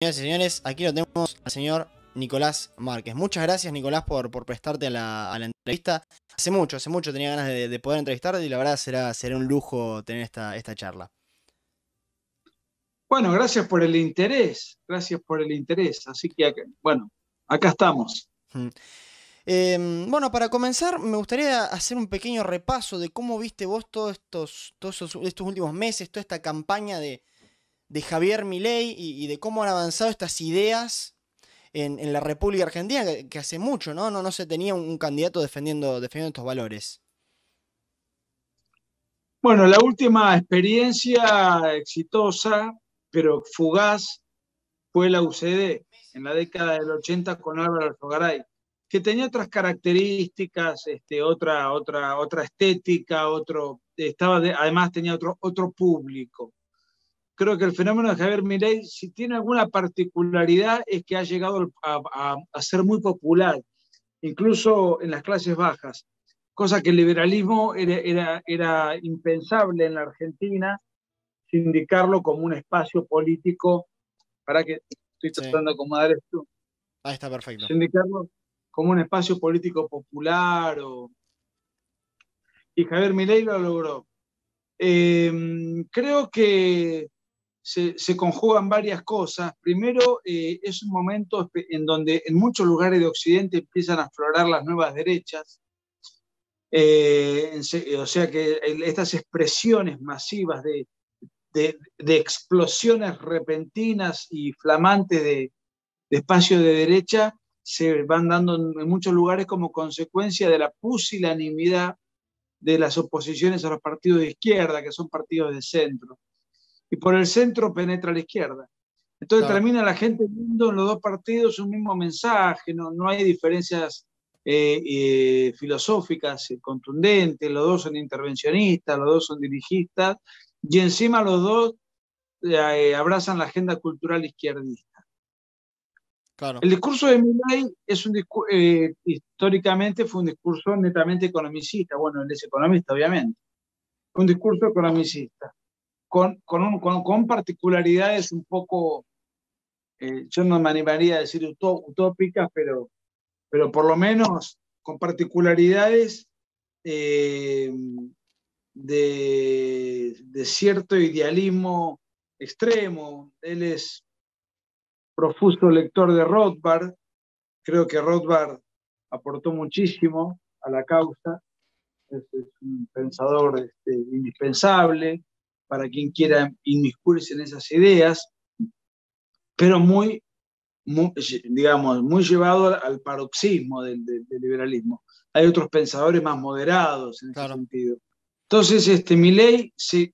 Señoras y señores, aquí lo tenemos al señor Nicolás Márquez. Muchas gracias, Nicolás, por prestarte a la entrevista. Hace mucho tenía ganas de poder entrevistarte y la verdad será un lujo tener esta charla. Bueno, gracias por el interés, gracias por el interés. Así que, bueno, acá estamos. Bueno, para comenzar, me gustaría hacer un pequeño repaso de cómo viste vos estos últimos meses, toda esta campaña de Javier Milei y de cómo han avanzado estas ideas en la República Argentina, que hace mucho, ¿no? No se tenía un candidato defendiendo estos valores. Bueno, la última experiencia exitosa, pero fugaz, fue la UCD en la década del 80 con Álvaro Alzogaray, que tenía otras características, otra estética, además tenía otro público. Creo que el fenómeno de Javier Milei, si tiene alguna particularidad, es que ha llegado a ser muy popular, incluso en las clases bajas, cosa que el liberalismo era impensable en la Argentina, sindicarlo como un espacio político, para que estoy Sí, tratando de acomodar esto, ahí está perfecto. sindicarlo como un espacio político popular, y Javier Milei lo logró. Creo que se conjugan varias cosas. Primero, es un momento en donde en muchos lugares de Occidente empiezan a aflorar las nuevas derechas. O sea que estas expresiones masivas de explosiones repentinas y flamantes de espacio de derecha se van dando en muchos lugares como consecuencia de la pusilanimidad de las oposiciones a los partidos de izquierda, que son partidos de centro. Y por el centro penetra la izquierda. Entonces Claro. termina la gente viendo en los dos partidos un mismo mensaje, no hay diferencias filosóficas contundentes, los dos son intervencionistas, los dos son dirigistas, y encima los dos abrazan la agenda cultural izquierdista. Claro. El discurso de Milei históricamente fue un discurso netamente economicista. Bueno, él es economista, obviamente. Un discurso economicista, con particularidades un poco, yo no me animaría a decir utópicas, pero por lo menos con particularidades eh, de cierto idealismo extremo. Él es profuso lector de Rothbard. Creo que Rothbard aportó muchísimo a la causa. Es un pensador indispensable para quien quiera inmiscuirse en esas ideas, pero digamos, muy llevado al paroxismo del liberalismo. Hay otros pensadores más moderados en ese Claro. sentido. Entonces, Milei se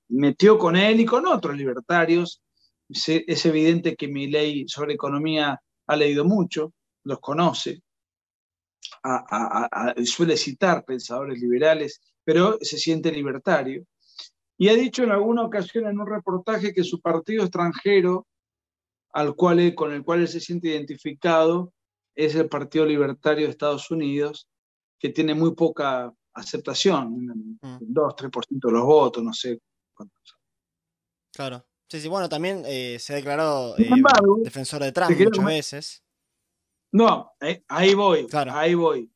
metió con él y con otros libertarios. Es evidente que Milei sobre economía ha leído mucho, los conoce, suele citar pensadores liberales, pero se siente libertario. Y ha dicho en alguna ocasión en un reportaje que su partido extranjero con el cual él se siente identificado es el Partido Libertario de Estados Unidos, que tiene muy poca aceptación, 2-3% de los votos, no sé cuántos. Claro. Sí, bueno, también se ha declarado Sin embargo, defensor de Trump te quería muchas veces. no, ahí voy, Claro. ahí voy.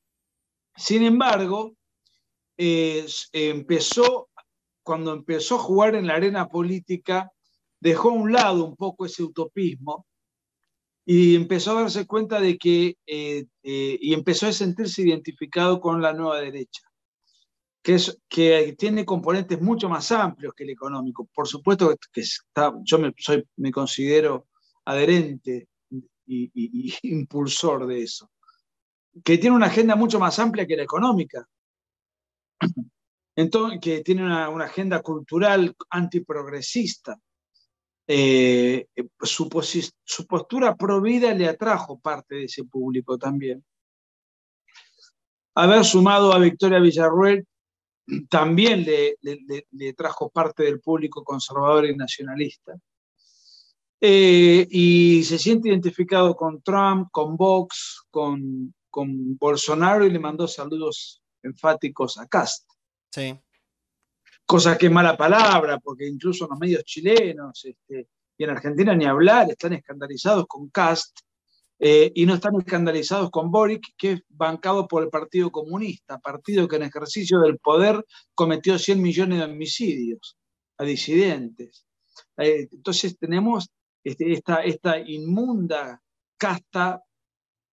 Sin embargo, cuando empezó a jugar en la arena política, dejó a un lado un poco ese utopismo y empezó a darse cuenta de y empezó a sentirse identificado con la nueva derecha, que tiene componentes mucho más amplios que el económico. Por supuesto que yo me considero adherente y impulsor de eso, que tiene una agenda mucho más amplia que la económica. Entonces, que tiene una agenda cultural antiprogresista. Su postura pro vida le atrajo parte de ese público también. Haber sumado a Victoria Villarruel también le trajo parte del público conservador y nacionalista. Y se siente identificado con Trump, con Vox, con Bolsonaro, y le mandó saludos enfáticos a Cast. Sí. Cosa que es mala palabra, porque incluso en los medios chilenos y y en Argentina ni hablar, están escandalizados con Kast, y no están escandalizados con Boric, que es bancado por el Partido Comunista, partido que en ejercicio del poder cometió 100 millones de homicidios a disidentes. Entonces tenemos esta inmunda casta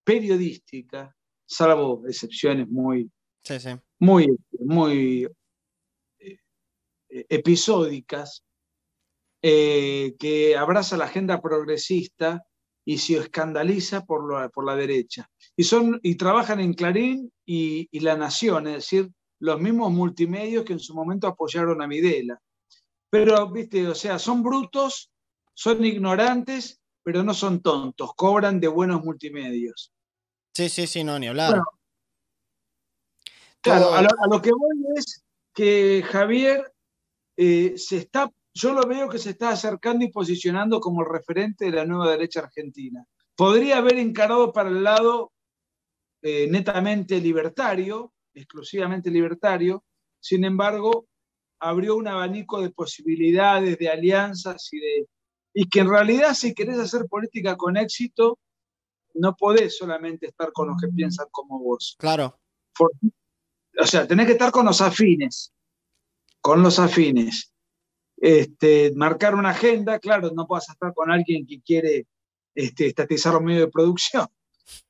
periodística, salvo excepciones muy, Sí, sí. muy episódicas, que abraza la agenda progresista y se escandaliza por la derecha. Y trabajan en Clarín y La Nación, es decir, los mismos multimedios que en su momento apoyaron a Videla. Pero, viste, o sea, son brutos, son ignorantes, pero no son tontos, cobran de buenos multimedios. Sí, sí, sí, no, ni hablar. Bueno, claro, Todo. a lo que voy es que Javier yo lo veo que se está acercando y posicionando como el referente de la nueva derecha argentina. Podría haber encarado para el lado netamente libertario, exclusivamente libertario, sin embargo, abrió un abanico de posibilidades, de alianzas y que en realidad si querés hacer política con éxito, no podés solamente estar con los que piensan como vos. Claro. O sea, tenés que estar con los afines, con los afines. Marcar una agenda, claro, no puedas estar con alguien que quiere estatizar los medios de producción,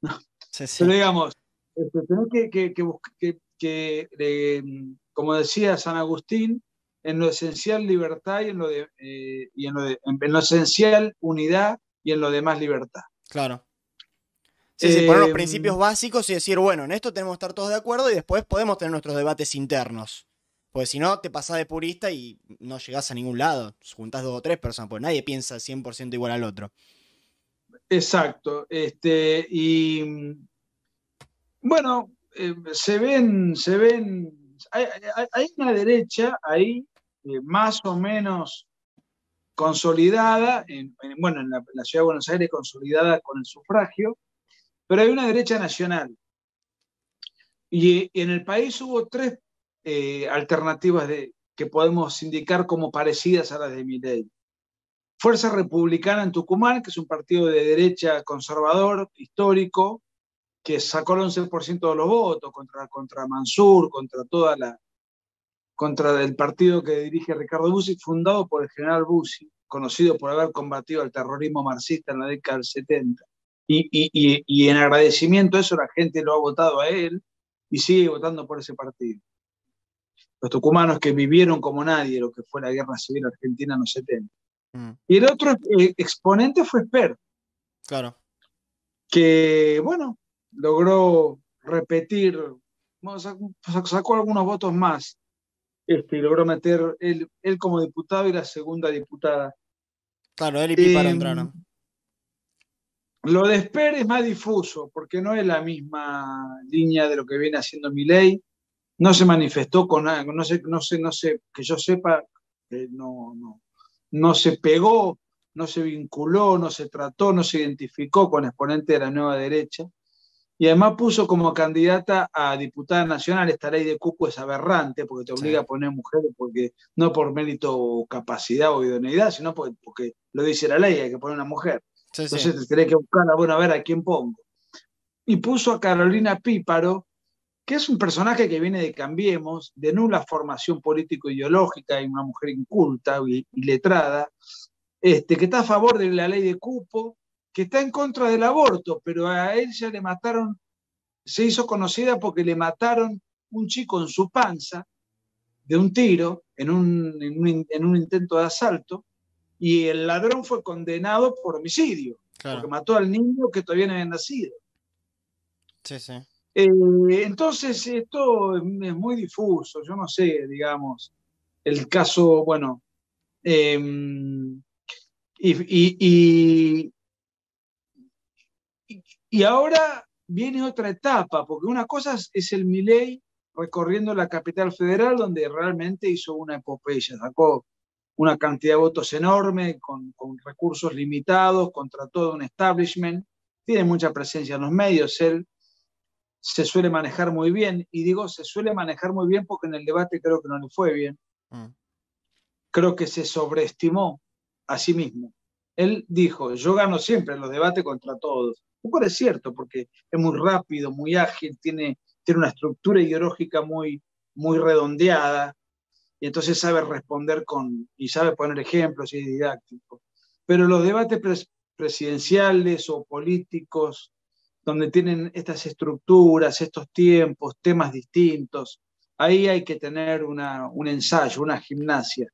¿no? Sí, sí. Pero digamos, tenés como decía San Agustín, en lo esencial libertad y en lo esencial unidad y en lo demás libertad. Claro. Sí, sí, poner los Eh, principios básicos y decir, bueno, en esto tenemos que estar todos de acuerdo y después podemos tener nuestros debates internos. Porque si no, te pasás de purista y no llegás a ningún lado. Juntás 2 o 3 personas, porque nadie piensa 100% igual al otro. exacto. Y bueno, hay una derecha ahí más o menos consolidada, bueno, en la Ciudad de Buenos Aires consolidada con el sufragio, pero hay una derecha nacional. Y en el país hubo tres alternativas que podemos indicar como parecidas a las de Milei. Fuerza Republicana en Tucumán, que es un partido de derecha conservador, histórico, que sacó el 11% de los votos contra Mansur, contra el partido que dirige Ricardo Bussi, fundado por el general Bussi, conocido por haber combatido el terrorismo marxista en la década del 70. Y en agradecimiento a eso la gente lo ha votado a él y sigue votando por ese partido. Los tucumanos que vivieron como nadie lo que fue la guerra civil argentina en los 70. Y el otro exponente fue Esper. Claro. Que, bueno, logró repetir, sacó algunos votos más, y logró meter él como diputado y la segunda diputada. Claro, él y Píparo entraron. Lo de Esper es más difuso, porque no es la misma línea de lo que viene haciendo Milei. No se manifestó con nada, no sé, que yo sepa, no se pegó, no se vinculó, no se trató, no se identificó con exponente de la nueva derecha. Y además puso como candidata a diputada nacional. Esta ley de cupo es aberrante porque te obliga a poner mujeres, porque no por mérito o capacidad o idoneidad, sino porque lo dice la ley, hay que poner una mujer. Sí, Entonces sí. tenés que buscar, bueno, a ver a quién pongo. Y puso a Carolina Píparo, que es un personaje que viene de Cambiemos, de nula formación político-ideológica y una mujer inculta y letrada, que está a favor de la ley de cupo, que está en contra del aborto, pero a él ya le mataron, se hizo conocida porque le mataron un chico en su panza de un tiro en un intento de asalto, y el ladrón fue condenado por homicidio, Claro. porque mató al niño que todavía no había nacido. Sí, sí. Entonces, esto es muy difuso, yo no sé, digamos, el caso, bueno, y, y ahora viene otra etapa, porque una cosa es el Milei recorriendo la capital federal, donde realmente hizo una epopeya, sacó una cantidad de votos enorme, con recursos limitados, contra todo un establishment, tiene mucha presencia en los medios, él se suele manejar muy bien, y digo se suele manejar muy bien porque en el debate creo que no le fue bien, creo que se sobreestimó a sí mismo. Él dijo, yo gano siempre en los debates contra todos. Lo cual es cierto, porque es muy rápido, muy ágil, tiene una estructura ideológica muy redondeada, y entonces sabe responder y sabe poner ejemplos y es didáctico. Pero los debates presidenciales o políticos, donde tienen estas estructuras, estos tiempos, temas distintos, ahí hay que tener un ensayo, una gimnasia.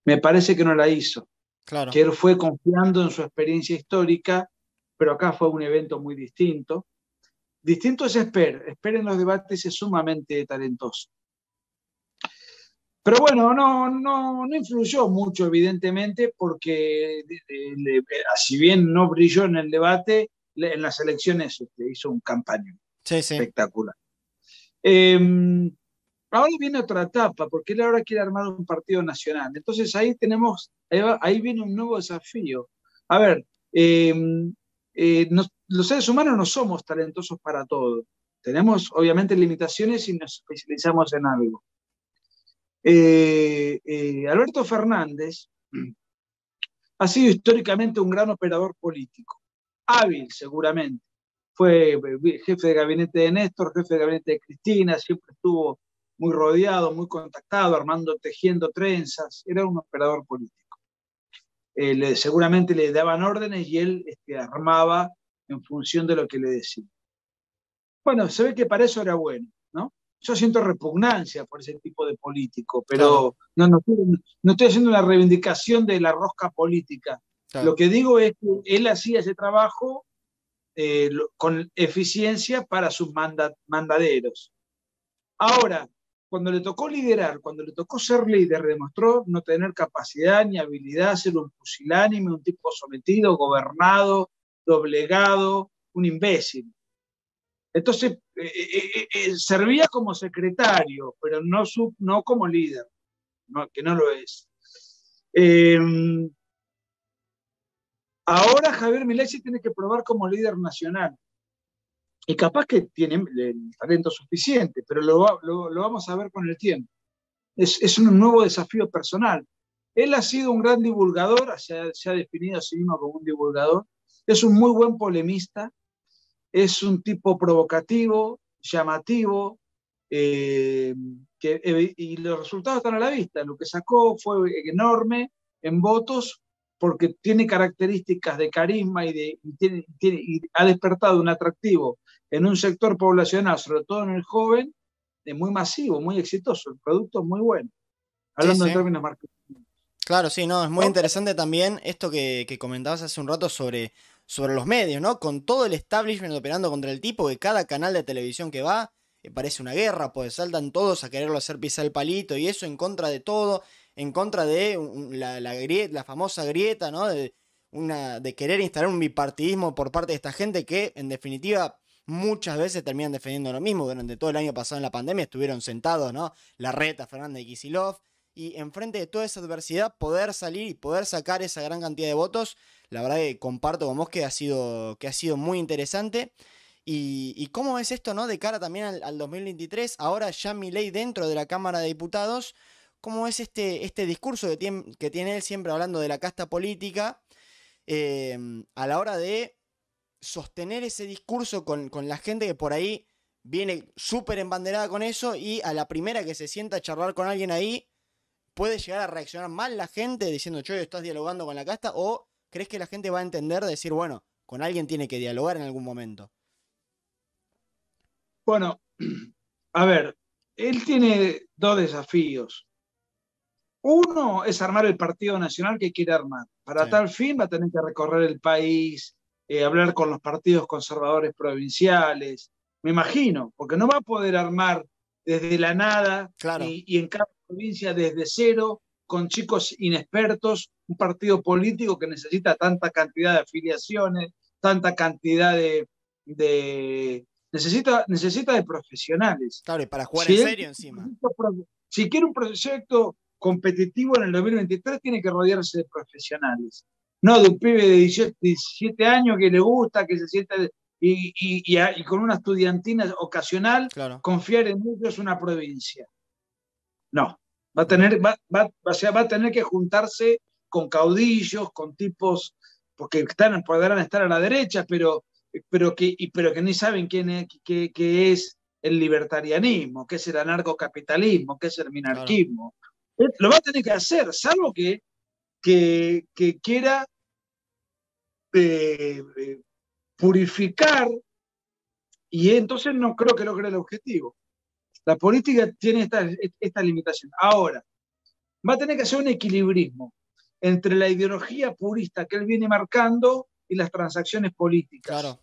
Me parece que no la hizo, Claro. que él fue confiando en su experiencia histórica, pero acá fue un evento muy distinto. Distinto es Esper en los debates es sumamente talentoso. Pero bueno, no influyó mucho, evidentemente, porque si bien no brilló en el debate, en las elecciones hizo un campaña Sí, sí. espectacular. Ahora viene otra etapa, porque él ahora quiere armar un partido nacional. Entonces ahí viene un nuevo desafío. A ver, los seres humanos no somos talentosos para todo. Tenemos obviamente limitaciones y nos especializamos en algo. Alberto Fernández ha sido históricamente un gran operador político, hábil seguramente. Fue jefe de gabinete de Néstor, jefe de gabinete de Cristina, siempre estuvo muy rodeado, muy contactado, tejiendo trenzas, era un operador político. Seguramente le daban órdenes y él armaba en función de lo que le decían. Bueno, se ve que para eso era bueno, ¿no? Yo siento repugnancia por ese tipo de político, Claro, pero no estoy haciendo una reivindicación de la rosca política. claro. Lo que digo es que él hacía ese trabajo con eficiencia para sus mandaderos. Ahora, cuando le tocó liderar, cuando le tocó ser líder, demostró no tener capacidad ni habilidad, ser un pusilánime, un tipo sometido, gobernado, doblegado, un imbécil. Entonces, servía como secretario, pero no como líder, que no lo es. Ahora Javier Milei se tiene que probar como líder nacional. Y capaz que tiene el talento suficiente, pero lo vamos a ver con el tiempo. Es un nuevo desafío personal. Él ha sido un gran divulgador, se ha definido a sí mismo como un divulgador, es un muy buen polemista, es un tipo provocativo, llamativo, y los resultados están a la vista. Lo que sacó fue enorme en votos porque tiene características de carisma y ha despertado un atractivo en un sector poblacional, sobre todo en el joven, muy masivo, muy exitoso. El producto es muy bueno, Sí, hablando sí. en términos marketing. Claro, sí, no, es muy ¿No? interesante también esto que comentabas hace un rato sobre los medios, ¿no? Con todo el establishment operando contra el tipo, que cada canal de televisión que va parece una guerra, pues saltan todos a quererlo hacer pisar el palito y eso en contra de todo, en contra de la famosa grieta, ¿no? De querer instalar un bipartidismo por parte de esta gente que, en definitiva, muchas veces terminan defendiendo lo mismo. Durante todo el año pasado en la pandemia estuvieron sentados, ¿no? Larreta, Fernández y Kicillof y enfrente de toda esa adversidad poder salir y poder sacar esa gran cantidad de votos, la verdad que comparto con vos que ha sido muy interesante. Y cómo es esto, ¿no? De cara también al 2023, ahora ya Milei dentro de la Cámara de Diputados, cómo es este discurso que tiene él siempre hablando de la casta política, a la hora de sostener ese discurso con la gente que por ahí viene súper embanderada con eso y a la primera que se sienta a charlar con alguien ahí, puede llegar a reaccionar mal la gente diciendo, che, estás dialogando con la casta, o crees que la gente va a entender, decir, bueno, con alguien tiene que dialogar en algún momento? Bueno, a ver, él tiene dos desafíos. Uno es armar el partido nacional que quiere armar. Sí, Para tal fin va a tener que recorrer el país, hablar con los partidos conservadores provinciales, me imagino, porque no va a poder armar desde la nada claro, y en cada provincia desde cero, con chicos inexpertos, un partido político que necesita tanta cantidad de afiliaciones, tanta cantidad necesita de profesionales. claro, y para jugar en Si él serio encima. si quiere un proyecto competitivo en el 2023, tiene que rodearse de profesionales. No de un pibe de 17 años que le gusta, que se sienta y con una estudiantina ocasional, Claro. confiar en ellos una provincia. No. Mm. Va a tener que juntarse con caudillos, con tipos porque podrán estar a la derecha, pero que ni saben qué es el libertarianismo, qué es el anarcocapitalismo, qué es el Claro. minarquismo. Lo va a tener que hacer, salvo que quiera purificar, y entonces no creo que logre el objetivo. La política tiene esta limitación. Ahora, va a tener que hacer un equilibrismo entre la ideología purista que él viene marcando y las transacciones políticas. Claro.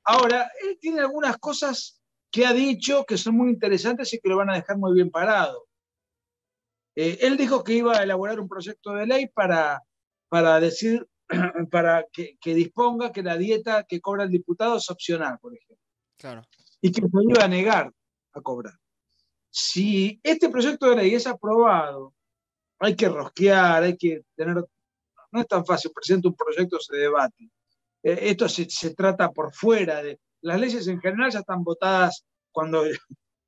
Ahora, él tiene algunas cosas que ha dicho que son muy interesantes y que lo van a dejar muy bien parado. Él dijo que iba a elaborar un proyecto de ley para decir, para que disponga que la dieta que cobra el diputado es opcional, por ejemplo, Claro. y que se iba a negar a cobrar. Si este proyecto de ley es aprobado, hay que rosquear, hay que tener... No es tan fácil, presenta un proyecto, se debate. Esto se trata por fuera. Las leyes en general ya están votadas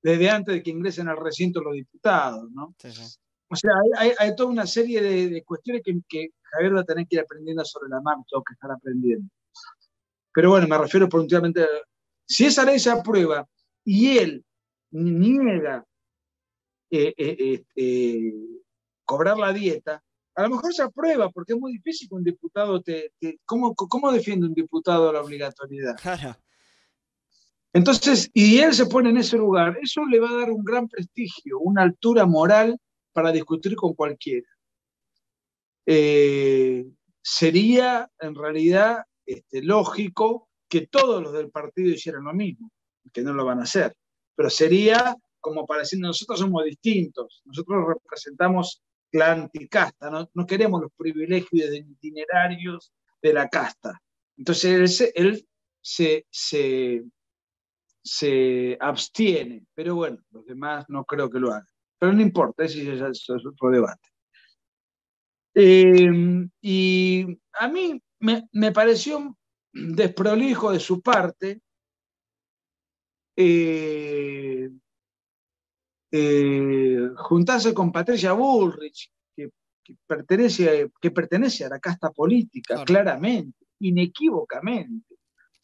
desde antes de que ingresen al recinto los diputados, ¿no? Sí, sí. O sea, hay toda una serie de cuestiones que Javier va a tener que ir aprendiendo sobre la marcha, o que estar aprendiendo. Pero bueno, me refiero puntualmente, si esa ley se aprueba y él niega cobrar la dieta, a lo mejor se aprueba, porque es muy difícil que un diputado ¿cómo defiende un diputado la obligatoriedad? Claro. Entonces, y él se pone en ese lugar, eso le va a dar un gran prestigio, una altura moral para discutir con cualquiera. Sería en realidad lógico que todos los del partido hicieran lo mismo, que no lo van a hacer, pero sería como para decir, nosotros somos distintos, nosotros representamos la anticasta, no queremos los privilegios de itinerarios de la casta. Entonces él se abstiene, pero bueno, los demás no creo que lo hagan. Pero no importa, ese ya es otro debate. Y a mí me pareció desprolijo de su parte juntarse con Patricia Bullrich, que pertenece a la casta política, Claro. claramente, inequívocamente.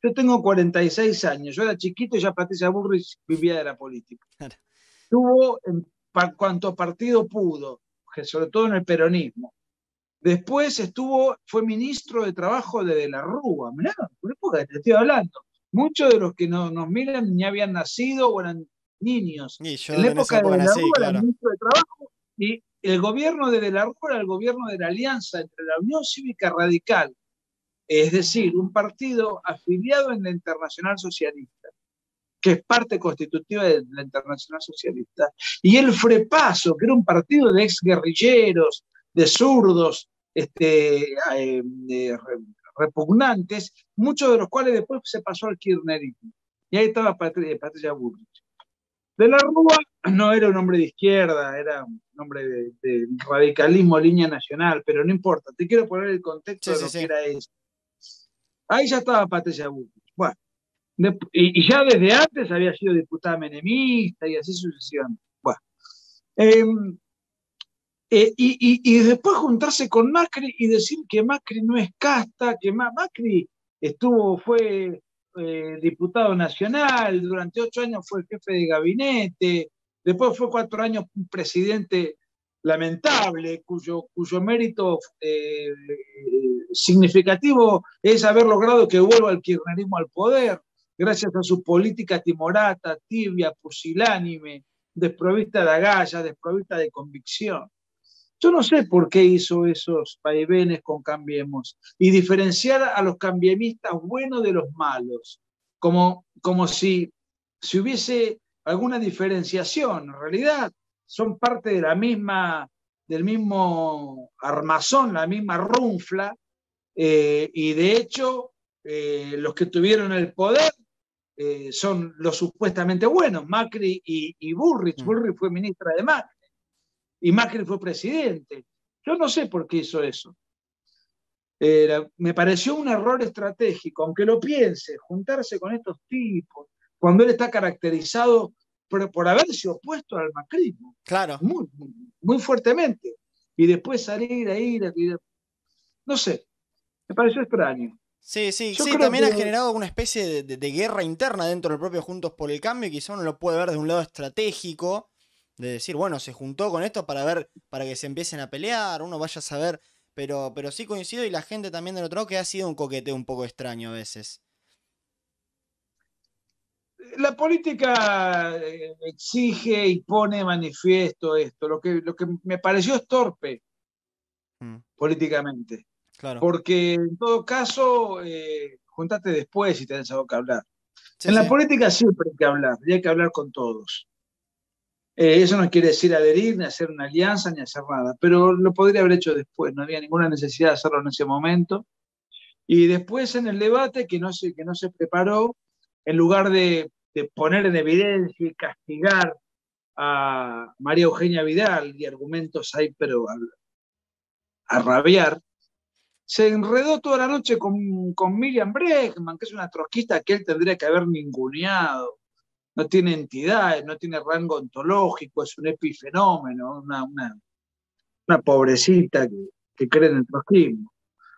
Yo tengo 46 años, yo era chiquito y ya Patricia Bullrich vivía de la política. Claro. Estuvo en cuanto partido pudo, sobre todo en el peronismo. Después fue ministro de Trabajo de la Rúa. Mirá, por época que te estoy hablando. Muchos de los que nos miran ni habían nacido o eran niños. Y En yo la en esa época de época la nací, Rúa era claro. ministro de Trabajo y el gobierno de la Rúa era el gobierno de la alianza entre la Unión Cívica Radical, es decir, un partido afiliado en la Internacional Socialista, que es parte constitutiva de la Internacional Socialista, y el FREPASO, que era un partido de exguerrilleros, de zurdos, repugnantes, muchos de los cuales después se pasó al kirchnerismo. Y ahí estaba Patricia Bullrich. De la Rúa no era un hombre de izquierda, era un hombre de radicalismo, línea nacional, pero no importa, te quiero poner el contexto Sí, de sí, lo que sí. era eso. Ahí ya estaba Patricia Bullrich. Bueno, y ya desde antes había sido diputada menemista y así sucesivamente. Bueno, y después juntarse con Macri y decir que Macri no es casta, que Macri fue diputado nacional, durante 8 años fue jefe de gabinete, después fue 4 años un presidente lamentable, cuyo mérito significativo es haber logrado que vuelva el kirchnerismo al poder, gracias a su política timorata, tibia, pusilánime, desprovista de agallas, desprovista de convicción. Yo no sé por qué hizo esos vaivenes con Cambiemos y diferenciar a los cambiamistas buenos de los malos, como si hubiese alguna diferenciación. En realidad son parte de del mismo armazón, la misma runfla, y de hecho los que tuvieron el poder son los supuestamente buenos, Macri y Bullrich. Bullrich fue ministra de Macri y Macri fue presidente. Yo no sé por qué hizo eso. Me pareció un error estratégico, aunque lo piense, juntarse con estos tipos, cuando él está caracterizado por haberse opuesto al macrismo, Claro. muy, muy fuertemente, y después salir a ir, no sé. Me pareció extraño. Sí, sí, Yo sí, creo también que ha generado una especie de guerra interna dentro del propio Juntos por el Cambio, y quizá uno lo puede ver de un lado estratégico, de decir, bueno, se juntó con esto para ver, para que se empiecen a pelear, uno vaya a saber, pero sí coincido, y la gente también del otro lado, que ha sido un coqueteo un poco extraño a veces. la política exige y pone de manifiesto esto. Lo que me pareció es torpe Mm, políticamente. claro. Porque en todo caso, juntate después si tenés algo que hablar. Sí, En la sí. política siempre hay que hablar, y hay que hablar con todos. Eso no quiere decir adherir, ni hacer una alianza, ni hacer nada, pero lo podría haber hecho después, no había ninguna necesidad de hacerlo en ese momento. Y después en el debate que no se preparó, en lugar de poner en evidencia y castigar a María Eugenia Vidal y argumentos ahí, pero a rabiar, se enredó toda la noche con Miriam Bregman, que es una trotskista que él tendría que haber ninguneado. No tiene entidades, no tiene rango ontológico, es un epifenómeno, una pobrecita que cree en el trotskismo.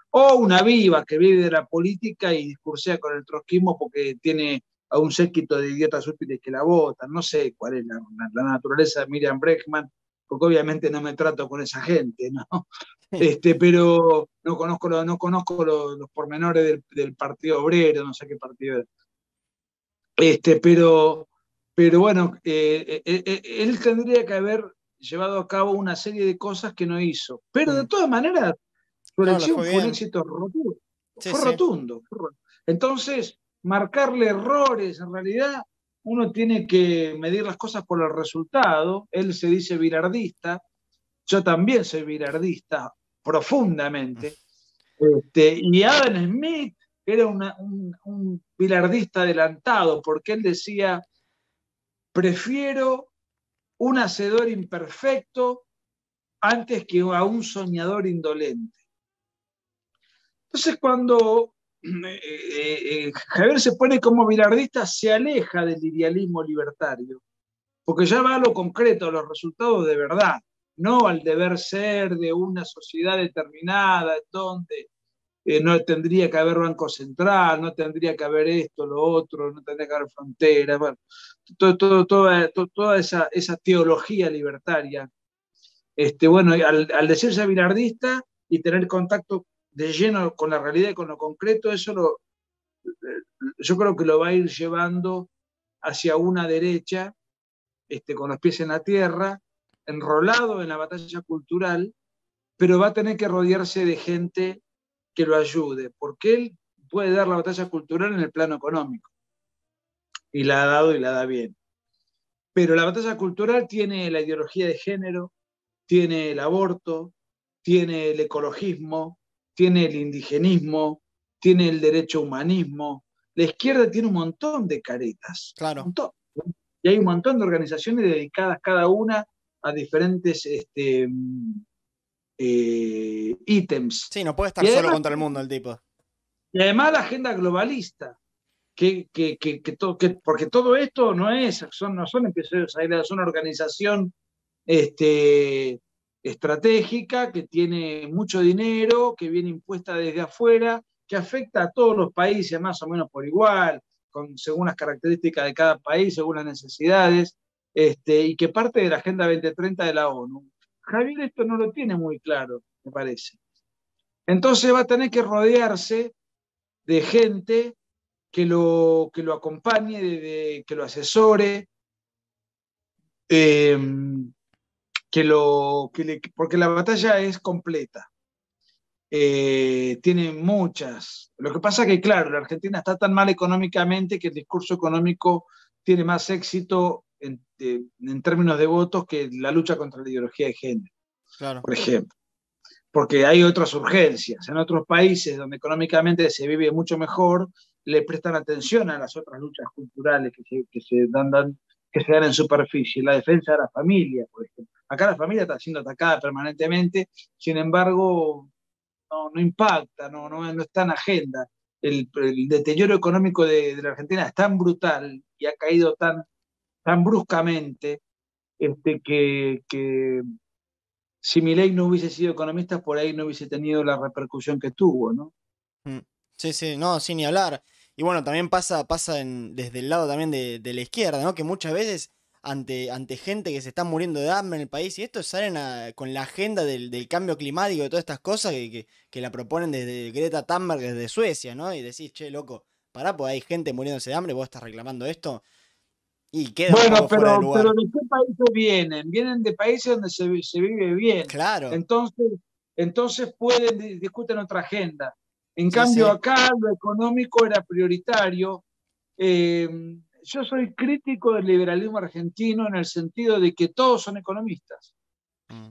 O una viva que vive de la política y discursea con el trotskismo porque tiene a un séquito de idiotas útiles que la votan. No sé cuál es la naturaleza de Miriam Bregman, porque obviamente no me trato con esa gente, ¿no? Pero no conozco los pormenores del Partido Obrero, no sé qué partido es. Pero bueno, él tendría que haber llevado a cabo una serie de cosas que no hizo. Pero de Mm. todas maneras, su No, le elección fue fue un bien. éxito rotundo. Sí, Fue sí. rotundo. Entonces, marcarle errores, en realidad, uno tiene que medir las cosas por el resultado. Él se dice virardista, yo también soy virardista profundamente. Y Adam Smith era un bilardista adelantado, porque él decía, prefiero un hacedor imperfecto antes que a un soñador indolente. Entonces, cuando Javier se pone como bilardista, se aleja del idealismo libertario, porque ya va a lo concreto, a los resultados de verdad, no al deber ser de una sociedad determinada, donde no tendría que haber banco central, no tendría que haber esto, lo otro, no tendría que haber fronteras, bueno, toda esa teología libertaria. Bueno, al decirse bilardista y tener contacto de lleno con la realidad y con lo concreto, yo creo que lo va a ir llevando hacia una derecha, con los pies en la tierra, enrolado en la batalla cultural, pero va a tener que rodearse de gente que lo ayude, porque él puede dar la batalla cultural en el plano económico, y la ha dado y la da bien. Pero la batalla cultural tiene la ideología de género, tiene el aborto, tiene el ecologismo, tiene el indigenismo, tiene el derecho humanismo. La izquierda tiene un montón de caretas, un Claro. montón. Y hay un montón de organizaciones dedicadas cada una a diferentes ítems. Sí, no puede Y estar solo además, contra el mundo el tipo. y además la agenda globalista, porque todo esto no son empresarios aislados, son una organización estratégica que tiene mucho dinero, que viene impuesta desde afuera, que afecta a todos los países más o menos por igual, según las características de cada país, según las necesidades, y que parte de la Agenda 2030 de la ONU. Javier esto no lo tiene muy claro, me parece. Entonces va a tener que rodearse de gente que lo acompañe, que lo asesore, eh, porque la batalla es completa. Tiene muchas. Lo que pasa es que, claro, la Argentina está tan mal económicamente que el discurso económico tiene más éxito en términos de votos que la lucha contra la ideología de género, Claro. por ejemplo. Porque hay otras urgencias. En otros países donde económicamente se vive mucho mejor, le prestan atención a las otras luchas culturales que se dan en superficie. La defensa de la familia, por ejemplo. Acá la familia está siendo atacada permanentemente, sin embargo, no impacta, no está en agenda. El deterioro económico de la Argentina es tan brutal y ha caído tan bruscamente, que si Milei no hubiese sido economista, por ahí no hubiese tenido la repercusión que tuvo, ¿no? Sí, sí, no, sin ni hablar. Y bueno, también pasa desde el lado también de la izquierda, ¿no? Que muchas veces ante gente que se está muriendo de hambre en el país y esto salen con la agenda del cambio climático y todas estas cosas que la proponen desde Greta Thunberg, desde Suecia, ¿no? Y decís, che, loco, pará, pues hay gente muriéndose de hambre, vos estás reclamando esto y queda un Bueno, poco fuera de pero lugar. ¿de qué países vienen? Vienen de países donde se vive bien. Claro, Entonces, entonces pueden, discuten otra agenda. En sí, cambio, sí. acá lo económico era prioritario. Eh, yo soy crítico del liberalismo argentino en el sentido de que todos son economistas. Mm,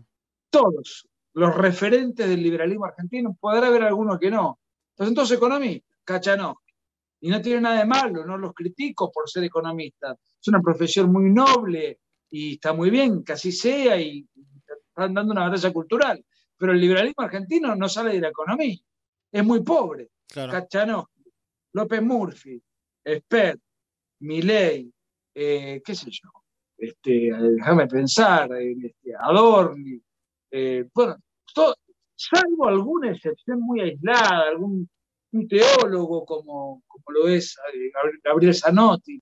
Todos. Los referentes del liberalismo argentino, podrá haber algunos que no. Entonces, todos economistas. Cachanó. Y no tiene nada de malo, no los critico por ser economistas. Es una profesión muy noble y está muy bien que así sea y están dando una batalla cultural. Pero el liberalismo argentino no sale de la economía. Es muy pobre. claro. Cachanó, López Murphy, Spert, Milei, qué sé yo, déjame pensar, Adorni, bueno, todo, salvo alguna excepción muy aislada, algún un teólogo como lo es Gabriel Zanotti,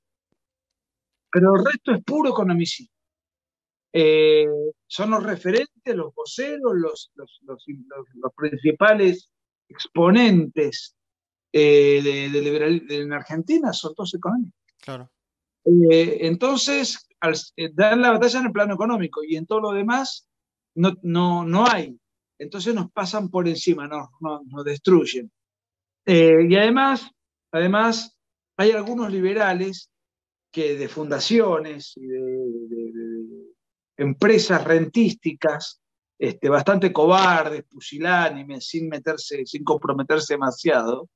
pero el resto es puro economicismo. Eh, son los referentes, los voceros, los principales exponentes en Argentina son todos económicos. Claro. Entonces, dan la batalla en el plano económico y en todo lo demás no hay. Entonces nos pasan por encima, nos destruyen. Y además, hay algunos liberales que de fundaciones y de empresas rentísticas, bastante cobardes, pusilánimes, sin comprometerse demasiado,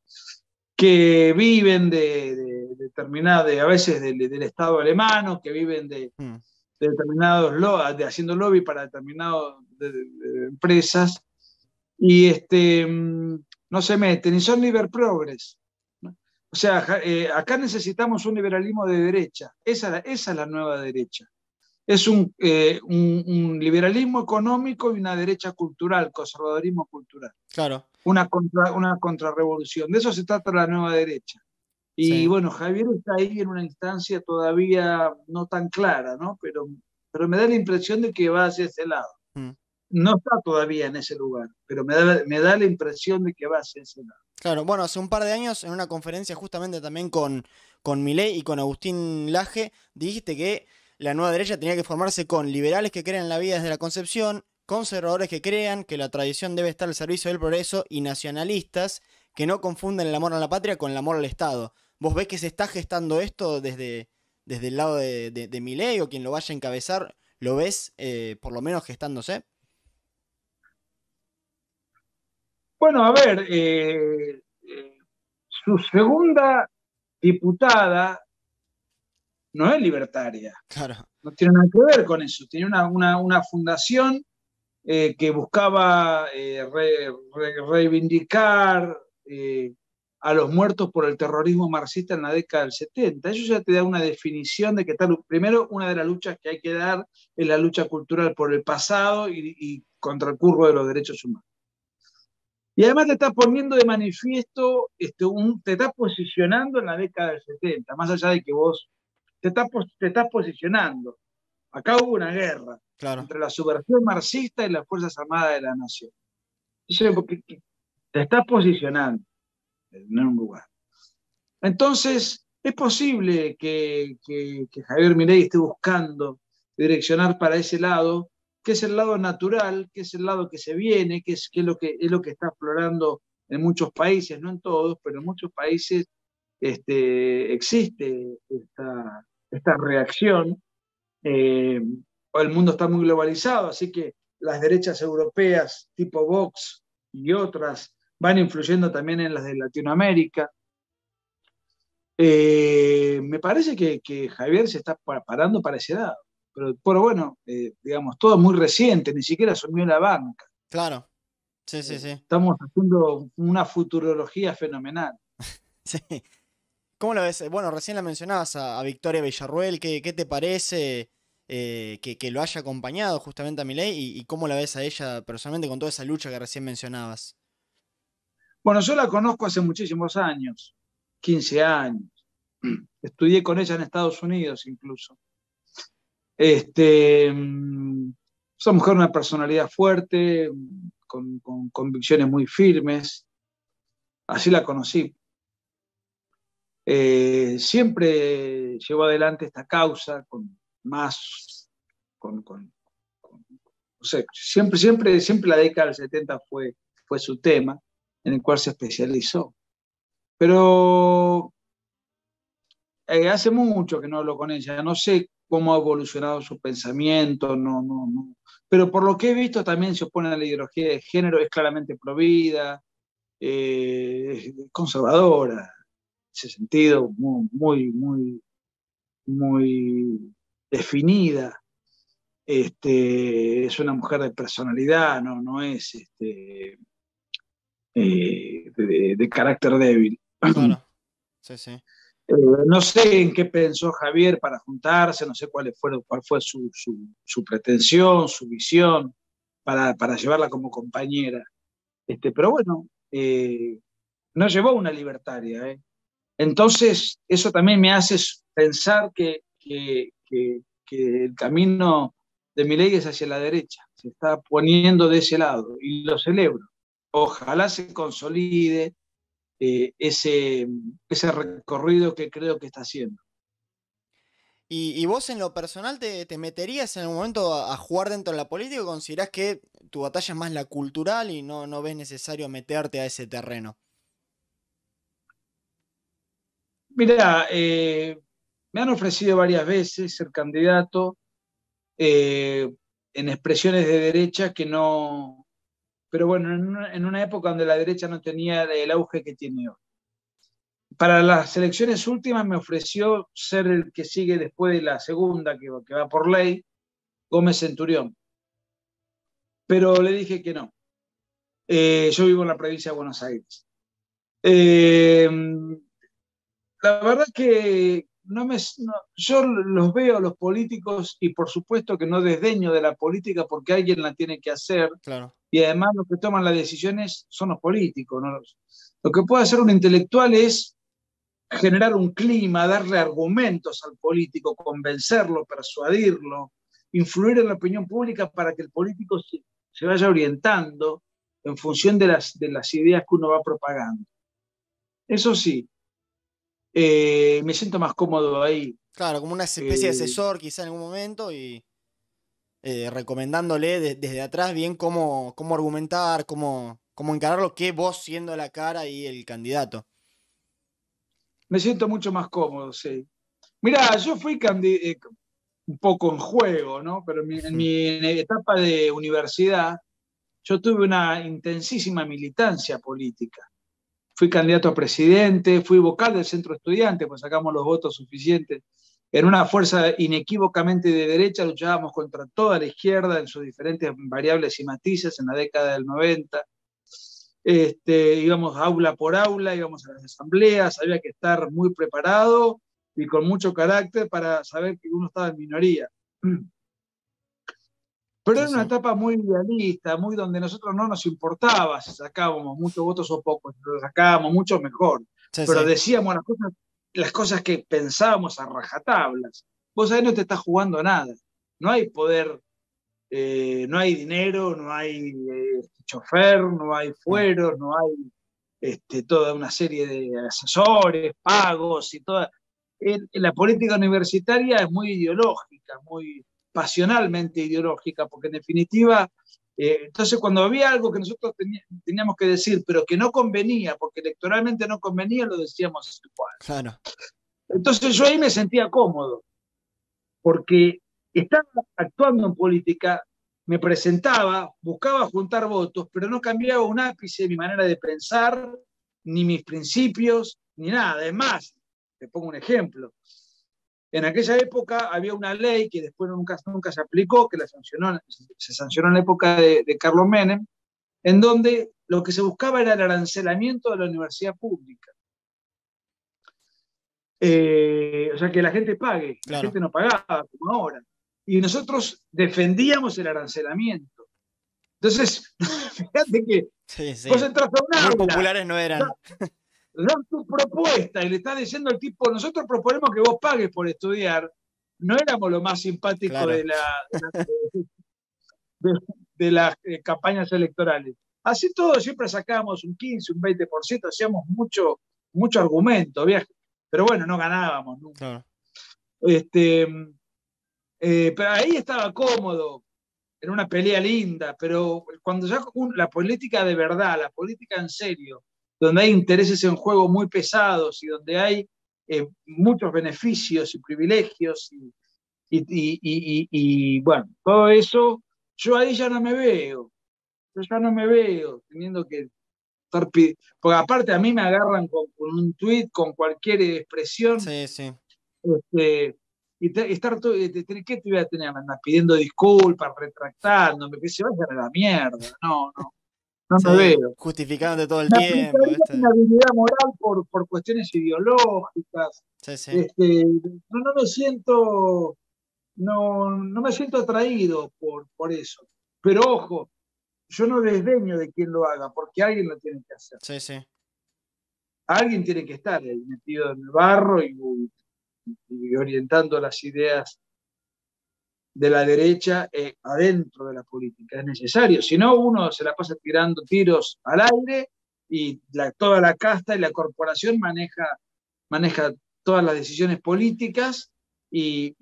que viven de determinada, a veces del Estado alemán, que viven Mm, de determinados, haciendo lobby para determinadas empresas, y no se meten, y son liber progres. ¿No? O sea, acá necesitamos un liberalismo de derecha, esa es la nueva derecha. Es un liberalismo económico y una derecha cultural, conservadorismo cultural, claro, una contrarrevolución. De eso se trata la nueva derecha. Y sí. bueno, Javier está ahí en una instancia todavía no tan clara, ¿no? Pero me da la impresión de que va hacia ese lado. Mm. No está todavía en ese lugar, pero me da la impresión de que va hacia ese lado. Claro, bueno, hace un par de años en una conferencia justamente también con Milei y con Agustín Laje, dijiste que la nueva derecha tenía que formarse con liberales que crean en la vida desde la concepción, conservadores que crean que la tradición debe estar al servicio del progreso y nacionalistas que no confunden el amor a la patria con el amor al Estado. ¿Vos ves que se está gestando esto desde el lado de Milei o quien lo vaya a encabezar? ¿Lo ves por lo menos gestándose? Bueno, a ver, su segunda diputada no es libertaria, Claro. no tiene nada que ver con eso. Tiene una fundación que buscaba reivindicar a los muertos por el terrorismo marxista en la década del 70. Eso ya te da una definición de que tal, primero, una de las luchas que hay que dar es la lucha cultural por el pasado y contra el curro de los derechos humanos. Y además te está poniendo de manifiesto, te está posicionando en la década del 70, más allá de que vos te estás posicionando. Acá hubo una guerra Claro. entre la subversión marxista y las Fuerzas Armadas de la Nación. Entonces, te estás posicionando en un lugar. Entonces, es posible que Javier Milei esté buscando direccionar para ese lado, que es el lado natural, que es el lado que se viene, que es lo que está explorando en muchos países, no en todos, pero en muchos países existe esta reacción. Eh, el mundo está muy globalizado, así que las derechas europeas tipo Vox y otras van influyendo también en las de Latinoamérica. Me parece que Javier se está parando para ese lado. Pero bueno, digamos, todo muy reciente, ni siquiera asumió la banca. Claro. Sí, sí, sí. Estamos haciendo una futurología fenomenal. Sí. ¿Cómo la ves? Bueno, recién la mencionabas a Victoria Villarruel. ¿Qué te parece que lo haya acompañado justamente a Milei? Y cómo la ves a ella personalmente con toda esa lucha que recién mencionabas? Bueno, yo la conozco hace muchísimos años, 15 años. Estudié con ella en Estados Unidos incluso. Es una mujer, una personalidad fuerte, con convicciones muy firmes. Así la conocí. Siempre llevó adelante esta causa con más, no sé, siempre la década del 70 fue su tema en el cual se especializó. Pero hace mucho que no hablo con ella, no sé cómo ha evolucionado su pensamiento, no. Pero por lo que he visto también se opone a la ideología de género, es claramente provida, es conservadora, en ese sentido, muy definida. Es una mujer de personalidad, no es de carácter débil. Claro, sí, sí. No sé en qué pensó Javier para juntarse, no sé cuál fue su pretensión, su visión para llevarla como compañera. Pero bueno, no llevó una libertaria. Entonces, eso también me hace pensar que el camino de Milei es hacia la derecha, se está poniendo de ese lado y lo celebro. Ojalá se consolide ese recorrido que creo que está haciendo. ¿Y vos en lo personal te meterías en algún momento a jugar dentro de la política o considerás que tu batalla es más la cultural y no ves necesario meterte a ese terreno? Mira, me han ofrecido varias veces ser candidato eh, en expresiones de derecha que no, pero bueno, en una época donde la derecha no tenía el auge que tiene hoy. Para las elecciones últimas me ofreció ser el que sigue después de la segunda, que va por ley, Gómez Centurión. Pero le dije que no. Yo vivo en la provincia de Buenos Aires. Eh, la verdad que yo los veo a los políticos y por supuesto que no desdeño de la política porque alguien la tiene que hacer Claro. y además los que toman las decisiones son los políticos. ¿No? Lo que puede hacer un intelectual es generar un clima, darle argumentos al político, convencerlo, persuadirlo, influir en la opinión pública para que el político se vaya orientando en función de las ideas que uno va propagando. Eso sí, me siento más cómodo ahí. Claro, como una especie de Eh, asesor quizá en algún momento y recomendándole desde atrás bien cómo argumentar, cómo encararlo, que vos siendo la cara y el candidato. Me siento mucho más cómodo, sí. Mirá, yo fui un poco en juego, ¿no? Pero en mi etapa de universidad, yo tuve una intensísima militancia política. Fui candidato a presidente, fui vocal del centro estudiante, pues sacamos los votos suficientes. En una fuerza inequívocamente de derecha luchábamos contra toda la izquierda en sus diferentes variables y matices en la década del 90. Íbamos aula por aula, íbamos a las asambleas, había que estar muy preparado y con mucho carácter para saber que uno estaba en minoría. Pero Sí, era una sí. etapa muy idealista, muy donde nosotros no nos importaba si sacábamos muchos votos o pocos, si lo sacábamos mucho mejor. Sí, Pero sí. decíamos las cosas que pensábamos a rajatablas. Vos ahí no te estás jugando nada. No hay poder, no hay dinero, no hay chofer, no hay Mm. fueros, no hay toda una serie de asesores, pagos y toda. La política universitaria es muy ideológica, muy pasionalmente ideológica, porque en definitiva, entonces cuando había algo que nosotros teníamos que decir, pero que no convenía, porque electoralmente no convenía, lo decíamos igual. Claro. Entonces yo ahí me sentía cómodo, porque estaba actuando en política, me presentaba, buscaba juntar votos, pero no cambiaba un ápice de mi manera de pensar, ni mis principios, ni nada. Es más, te pongo un ejemplo. En aquella época había una ley que después nunca se aplicó, que se sancionó en la época de Carlos Menem, en donde lo que se buscaba era el arancelamiento de la universidad pública. O sea, que la gente pague, la Claro. gente no pagaba como ahora. Y nosotros defendíamos el arancelamiento. Entonces, fíjate que Sí, Vos sí. entras a un Muy aula, populares no eran. dan tu propuesta y le estás diciendo al tipo, nosotros proponemos que vos pagues por estudiar. No éramos lo más simpático Claro. de, de las campañas electorales. Así todo, siempre sacábamos un 15, un 20%, hacíamos mucho argumento, viaje. Pero bueno, no ganábamos nunca. Claro. Pero ahí estaba cómodo, en una pelea linda, pero cuando ya la política de verdad, la política en serio, donde hay intereses en juego muy pesados y donde hay muchos beneficios y privilegios y bueno, todo eso, yo ahí ya no me veo, yo ya no me veo teniendo que estar porque aparte a mí me agarran con un tuit, con cualquier expresión, Sí, sí. este, estar todo, ¿qué te voy a tener? Andar pidiendo disculpas, retractándome, que se vayan a la mierda, no me Sí. veo. Justificándote todo el Me tiempo, aplicaría ¿viste? una habilidad moral por cuestiones ideológicas. Sí, sí. No me siento, no me siento atraído por eso. Pero ojo, yo no desdeño de quien lo haga, porque alguien lo tiene que hacer. Sí, sí. Alguien tiene que estar ahí metido en el barro y orientando las ideas de la derecha adentro de la política. Es necesario. Si no, uno se la pasa tirando tiros al aire y toda la casta y la corporación maneja todas las decisiones políticas y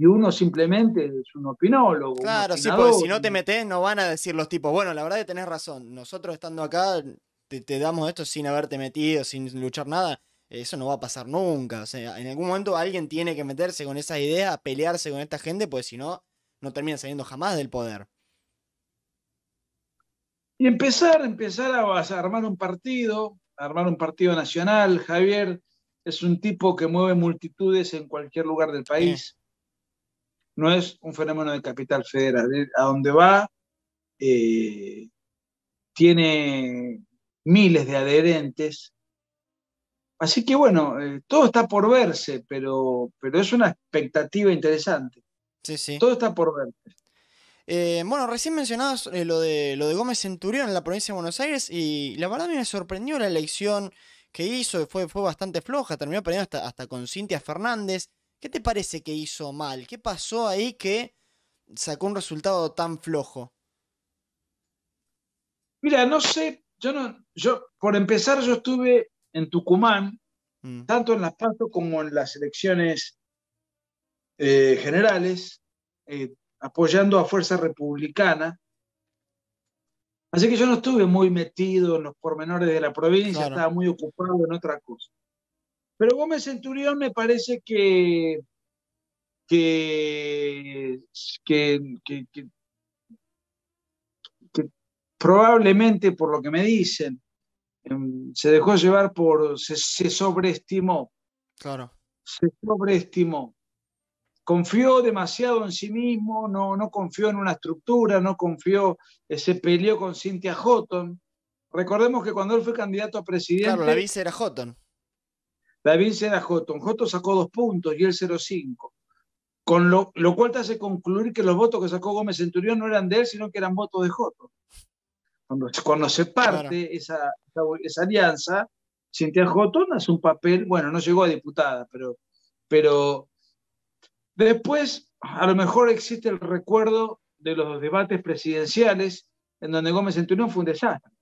uno simplemente es un opinólogo, un Claro, sí, porque opinador. si no te metés, no van a decir los tipos, bueno, la verdad que tenés razón. Nosotros estando acá, te damos esto sin haberte metido, sin luchar nada. Eso no va a pasar nunca. O sea, en algún momento alguien tiene que meterse con esa idea, a pelearse con esta gente, pues si no, no termina saliendo jamás del poder. Y empezar a armar un partido nacional. Javier es un tipo que mueve multitudes en cualquier lugar del Sí, país. No es un fenómeno de capital federal. A donde va, eh, tiene miles de adherentes. Así que bueno, todo está por verse, pero es una expectativa interesante. sí, sí. Todo está por verse. Bueno, recién mencionabas lo de Gómez Centurión en la provincia de Buenos Aires y la verdad a mí me sorprendió la elección que hizo, fue bastante floja, terminó perdiendo hasta con Cintia Fernández. ¿Qué te parece que hizo mal? ¿Qué pasó ahí que sacó un resultado tan flojo? Mira, no sé, por empezar, yo estuve en Tucumán, Mm, tanto en las PASO como en las elecciones generales, apoyando a Fuerza Republicana. Así que yo no estuve muy metido en los pormenores de la provincia, claro. estaba muy ocupado en otra cosa. Pero Gómez Centurión me parece que, que, que, que, que probablemente, por lo que me dicen, se dejó llevar se Claro. sobreestimó. Confió demasiado en sí mismo, no confió en una estructura, no confió, se peleó con Cynthia Houghton. Recordemos que cuando él fue candidato a Claro, la presidente, vice era Houghton. la vice era Houghton. Houghton sacó 2 puntos y él 0,5. Con lo cual te hace concluir que los votos que sacó Gómez Centurión no eran de él, sino que eran votos de Houghton. Cuando se Claro. parte esa alianza, Cynthia Houghton hace un papel, bueno, no llegó a diputada, pero después a lo mejor existe el recuerdo de los debates presidenciales en donde Gómez Centurión fue un desastre.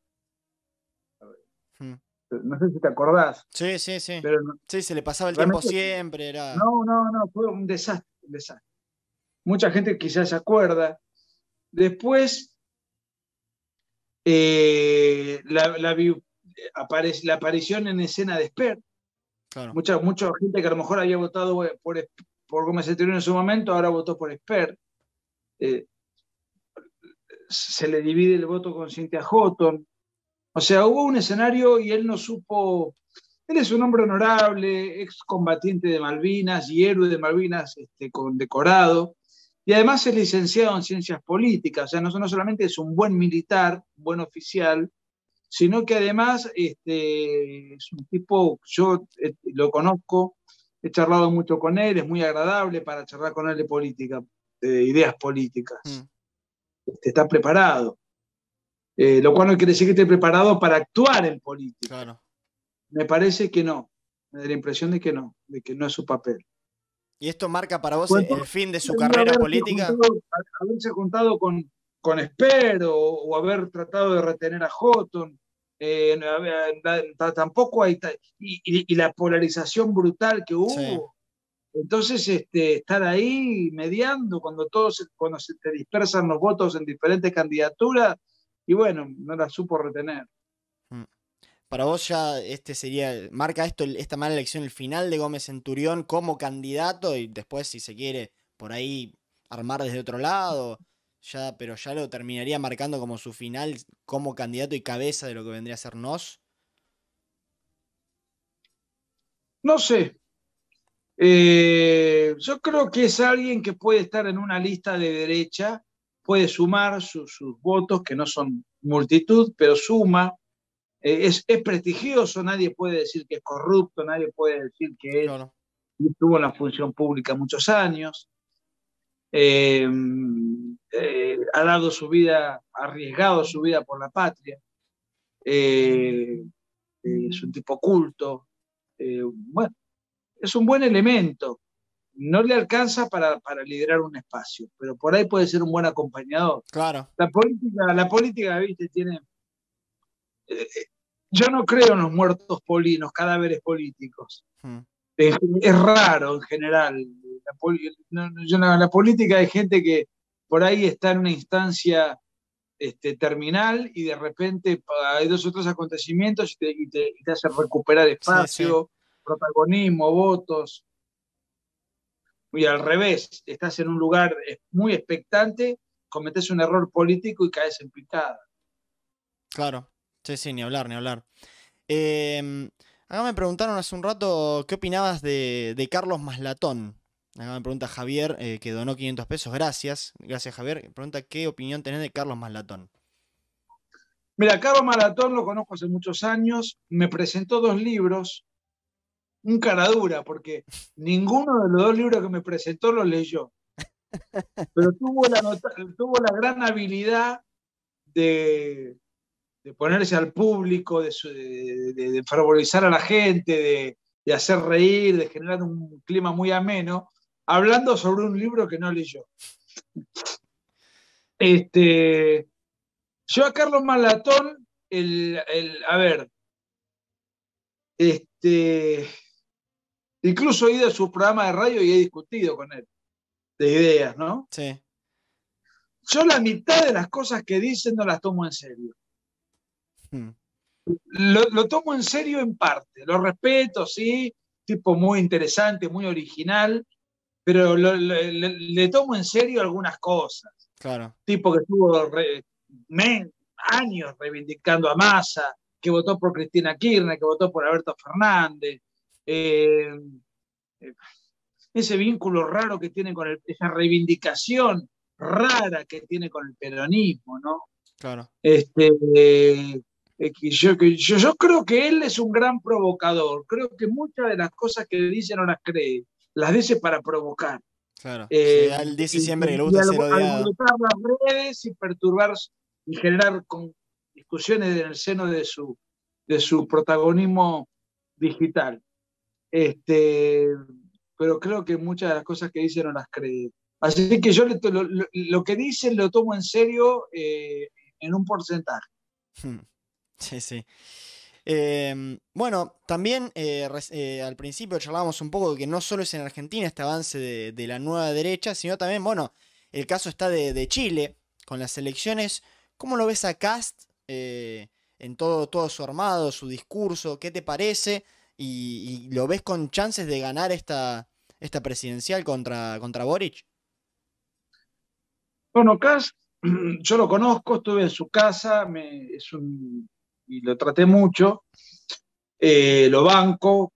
Mm. No sé si te acordás, Sí, sí, sí. pero Sí, se le pasaba el tiempo realmente siempre, era... no, fue un desastre, un desastre. Mucha gente quizás se acuerda. Después, la aparición en escena de Esper, Claro. mucha gente que a lo mejor había votado por Gómez Centurión en su momento, ahora votó por Esper. Eh, se le divide el voto con Cynthia Houghton. O sea, hubo un escenario y él no supo. Él es un hombre honorable, excombatiente de Malvinas y héroe de Malvinas, condecorado. Y además es licenciado en ciencias políticas. O sea, no solamente es un buen militar, un buen oficial, sino que además es un tipo, yo lo conozco, he charlado mucho con él, es muy agradable para charlar con él de política, de ideas políticas. Mm. Está preparado. Lo cual no quiere decir que esté preparado para actuar en política. Claro. Me parece que no. Me da la impresión de que no es su papel. ¿Y esto marca para vos Bueno, el fin de su carrera política? haberse juntado con Esper o haber tratado de retener a Houghton. Tampoco hay. Y la polarización brutal que Sí. hubo. Entonces, estar ahí mediando cuando se te dispersan los votos en diferentes candidaturas, y bueno, no la supo retener. Mm. Para vos ya marca esta mala elección el final de Gómez Centurión como candidato y después si se quiere por ahí armar desde otro lado, pero ya lo terminaría marcando como su final como candidato y cabeza de lo que vendría a ser Nos. No sé, yo creo que es alguien que puede estar en una lista de derecha, puede sumar sus votos, que no son multitud, pero suma. Es prestigioso, nadie puede decir que es corrupto, nadie puede decir que Claro. estuvo en la función pública muchos años. Eh, ha dado su vida, ha arriesgado su vida por la patria. Es un tipo culto. Bueno, es un buen elemento. No le alcanza para liderar un espacio, pero por ahí puede ser un buen acompañador. Claro. La política, viste, tiene. Eh, yo no creo en los muertos polinos, cadáveres políticos. Mm. Es raro en general. La política hay gente que por ahí está en una instancia terminal y de repente hay dos o tres acontecimientos y te hace recuperar Sí, sí. espacio, protagonismo, votos. Y al revés, estás en un lugar muy expectante, cometes un error político y caes en picada. Claro. Sí, sí, ni hablar, ni hablar. Em, Acá me preguntaron hace un rato qué opinabas de Carlos Maslatón. Acá me pregunta Javier, que donó 500 pesos. Gracias. Gracias, Javier. Pregunta qué opinión tenés de Carlos Maslatón. Mira, Carlos Maratón lo conozco hace muchos años, me presentó dos libros, un cara dura, porque ninguno de los dos libros que me presentó los leyó, pero tuvo la gran habilidad de, de ponerse al público, de favorizar a la gente, de hacer reír, de generar un clima muy ameno, hablando sobre un libro que no leyó. Yo a Carlos Malatón, a ver, incluso he ido a su programa de radio y he discutido con él de ideas, ¿no? Sí. Yo la mitad de las cosas que dicen no las tomo en serio. Hmm. Lo tomo en serio en parte, lo respeto, sí, tipo muy interesante, muy original, pero le tomo en serio algunas cosas. Claro. Tipo que estuvo años reivindicando a Massa, que votó por Cristina Kirchner, que votó por Alberto Fernández. Eh, Ese vínculo raro que tiene con esa reivindicación rara que tiene con el peronismo, ¿no? Claro. Yo creo que él es un gran provocador. Creo que muchas de las cosas que dice no las cree, las dice para provocar. Claro. Sí, Eh, él dice y, siempre que le y gusta ser odiado. alborotar las redes y perturbar y generar discusiones en el seno de su protagonismo digital. Pero creo que muchas de las cosas que dice no las cree. Así que yo lo que dice lo tomo en serio en un porcentaje. Hmm. Sí, sí. Bueno, también al principio charlábamos un poco de que no solo es en Argentina este avance de la nueva derecha, sino también, bueno, el caso está de Chile, con las elecciones. ¿Cómo lo ves a Kast en todo su armado, su discurso? ¿Qué te parece? ¿Y lo ves con chances de ganar esta presidencial contra Boric? Bueno, Kass, yo lo conozco, estuve en su casa, y lo traté mucho, lo banco,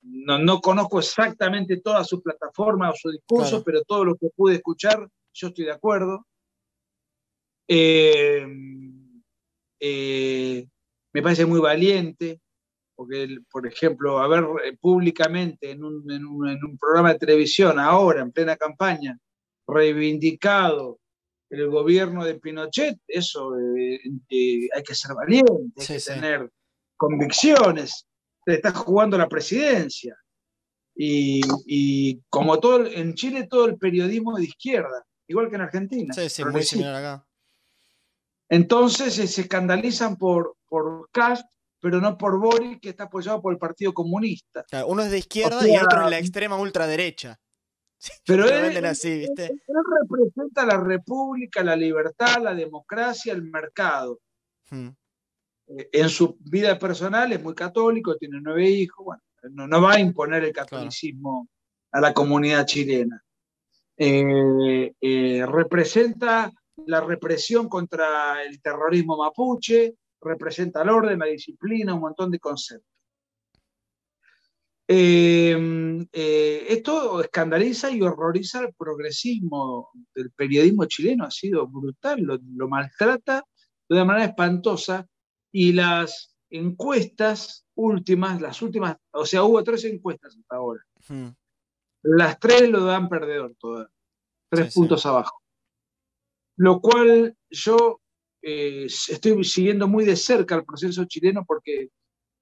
no conozco exactamente toda su plataforma o su discurso, Claro, pero todo lo que pude escuchar, yo estoy de acuerdo. Eh, eh, Me parece muy valiente, porque, por ejemplo, haber públicamente en un programa de televisión, ahora, en plena campaña, reivindicado el gobierno de Pinochet, eso hay que ser valiente, hay Sí, que sí. tener convicciones, te estás jugando la presidencia. Y como todo, en Chile todo el periodismo de izquierda, igual que en Argentina, Sí, sí, muy progresista. similar acá. Entonces se escandalizan por Kast, pero no por Boric, que está apoyado por el Partido Comunista. Claro, uno es de O izquierda y el otro es sea, la extrema ultraderecha. Sí, pero te lo venden así, ¿viste? él representa la república, la libertad, la democracia, el mercado. Hmm, En su vida personal es muy católico, tiene 9 hijos, bueno, no va a imponer el claro. catolicismo a la comunidad chilena. Representa la represión contra el terrorismo mapuche, representa el orden, la disciplina, un montón de conceptos. Esto escandaliza y horroriza al progresismo del periodismo chileno, ha sido brutal, lo maltrata de una manera espantosa y las encuestas últimas, o sea, hubo 3 encuestas hasta ahora, Hmm, las 3 lo dan perdedor todas, 3 sí, sí. puntos abajo, lo cual yo estoy siguiendo muy de cerca el proceso chileno porque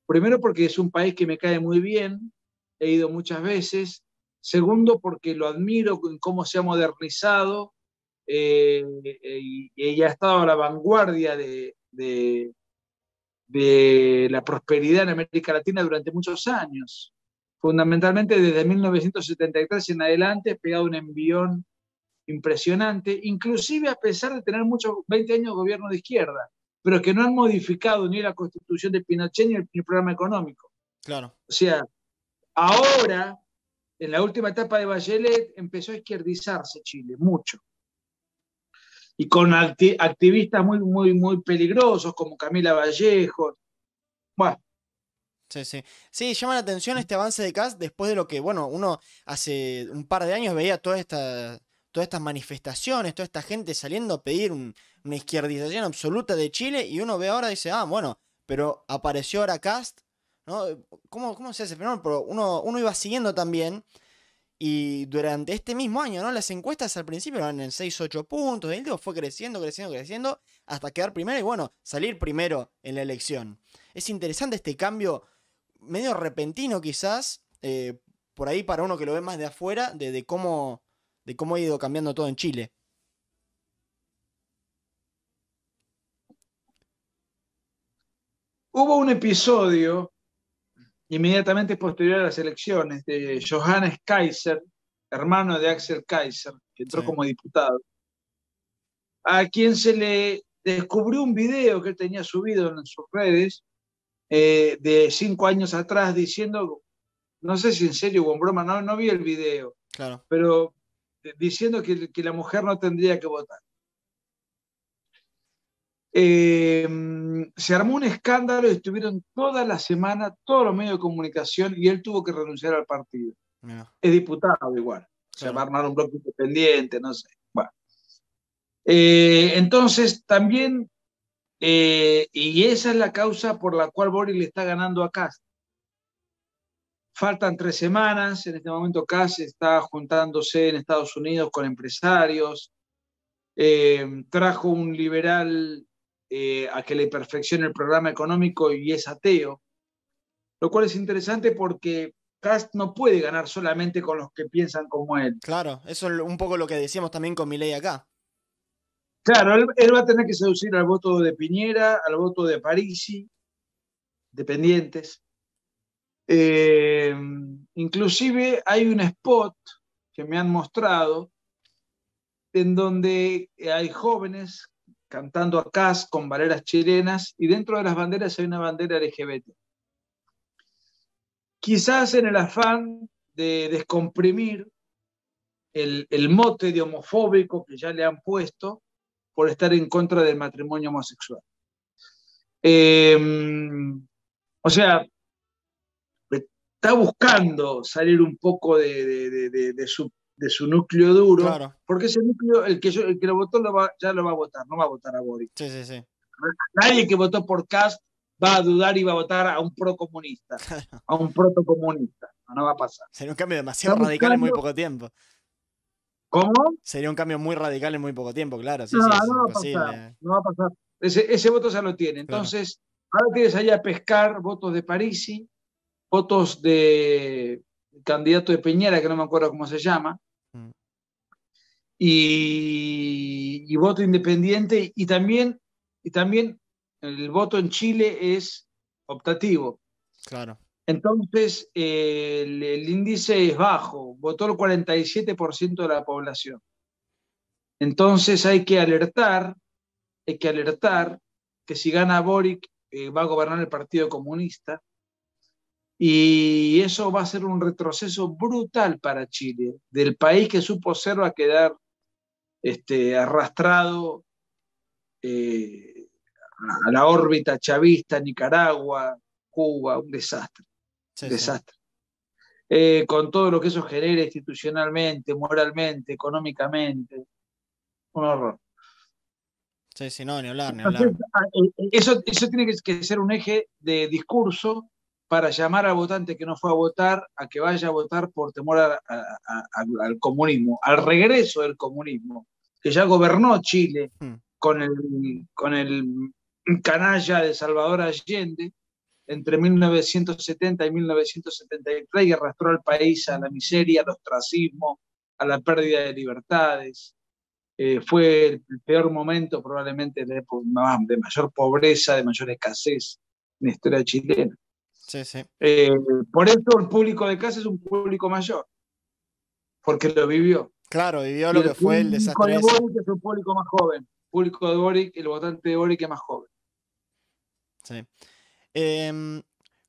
primero porque es un país que me cae muy bien, he ido muchas veces. Segundo porque lo admiro en cómo se ha modernizado y ella ha estado a la vanguardia de la prosperidad en América Latina durante muchos años. Fundamentalmente desde 1973 en adelante, ha pegado un envión impresionante, inclusive a pesar de tener muchos 20 años de gobierno de izquierda, pero que no han modificado ni la constitución de Pinochet ni el programa económico. Claro. O sea, ahora, en la última etapa de Bachelet, empezó a izquierdizarse Chile, mucho. Y con activistas muy peligrosos como Camila Vallejo. Bueno, Sí, sí. Sí, llama la atención este avance de Kast después de lo que, bueno, uno hace un par de años veía todas estas manifestaciones, toda esta gente saliendo a pedir una izquierdización absoluta de Chile y uno ve ahora y dice, ah, bueno, pero apareció ahora Kast, ¿no? ¿Cómo se hace? Pero uno iba siguiendo también y durante este mismo año, ¿no? Las encuestas al principio eran en 6 8 puntos, el tipo fue creciendo, creciendo, creciendo hasta quedar primero y bueno, salir primero en la elección. Es interesante este cambio medio repentino quizás, por ahí para uno que lo ve más de afuera, de cómo ha ido cambiando todo en Chile. hubo un episodio inmediatamente posterior a las elecciones de Johannes Kaiser, hermano de Axel Kaiser, que Sí, entró como diputado, a quien se le descubrió un video que él tenía subido en sus redes de 5 años atrás diciendo, no sé si en serio o en broma, no vi el video, claro. pero diciendo que la mujer no tendría que votar. Se armó un escándalo y estuvieron toda la semana todos los medios de comunicación y él tuvo que renunciar al partido. Mira, Es diputado igual, se va a claro. armar un bloque independiente, no sé. Bueno. Entonces también, y esa es la causa por la cual Boris le está ganando a Kast. Faltan 3 semanas, en este momento Kast está juntándose en Estados Unidos con empresarios, trajo un liberal a que le perfeccione el programa económico y es ateo, lo cual es interesante porque Kast no puede ganar solamente con los que piensan como él. Claro, eso es un poco lo que decíamos también con Milei acá. Claro, él va a tener que seducir al voto de Piñera, al voto de Parisi, dependientes. Eh, Inclusive hay un spot que me han mostrado en donde hay jóvenes cantando a Kast con banderas chilenas y dentro de las banderas hay una bandera LGBT. Quizás en el afán de descomprimir el mote de homofóbico que ya le han puesto por estar en contra del matrimonio homosexual. Eh, o sea, está buscando salir un poco de su núcleo duro, Claro, porque ese núcleo, el que lo votó ya lo va a votar, no va a votar a Boric. sí, sí, sí. Nadie que votó por Kast va a dudar y va a votar a un procomunista, Claro. a un protocomunista. No va a pasar. Sería un cambio Está demasiado radical en muy buscando, poco tiempo. ¿Cómo? Sería un cambio muy radical en muy poco tiempo, claro. Sí, No, sí, es no va a pasar, imposible. no va a pasar. Ese voto ya lo tiene. Claro. Entonces, ahora tienes ahí a pescar votos de Parisi, votos de candidato de Peñera, que no me acuerdo cómo se llama, Mm, y voto independiente, y también el voto en Chile es optativo. claro. Entonces, el índice es bajo, votó el 47% de la población. Entonces hay que alertar que si gana Boric va a gobernar el Partido Comunista y eso va a ser un retroceso brutal para Chile. Del país que supo ser va a quedar arrastrado eh, a la órbita chavista, Nicaragua, Cuba, un desastre, un Sí, sí. desastre. Con todo lo que eso genera institucionalmente, moralmente, económicamente, un horror. Sí, sí, no, ni hablar, ni Entonces, hablar. eso tiene que ser un eje de discurso para llamar al votante que no fue a votar a que vaya a votar por temor al comunismo, al regreso del comunismo, que ya gobernó Chile Mm, con el canalla de Salvador Allende entre 1970 y 1973 y arrastró al país a la miseria, al ostracismo, a la pérdida de libertades. Fue el peor momento probablemente de mayor pobreza, de mayor escasez en la historia chilena. sí, sí. Eh, por eso el público de casa es un público mayor, porque lo vivió. Claro, vivió Y lo el que fue el público desastre de ese. Boric es un público más joven. El público de Boric, el votante de Boric es más joven. Sí. Em,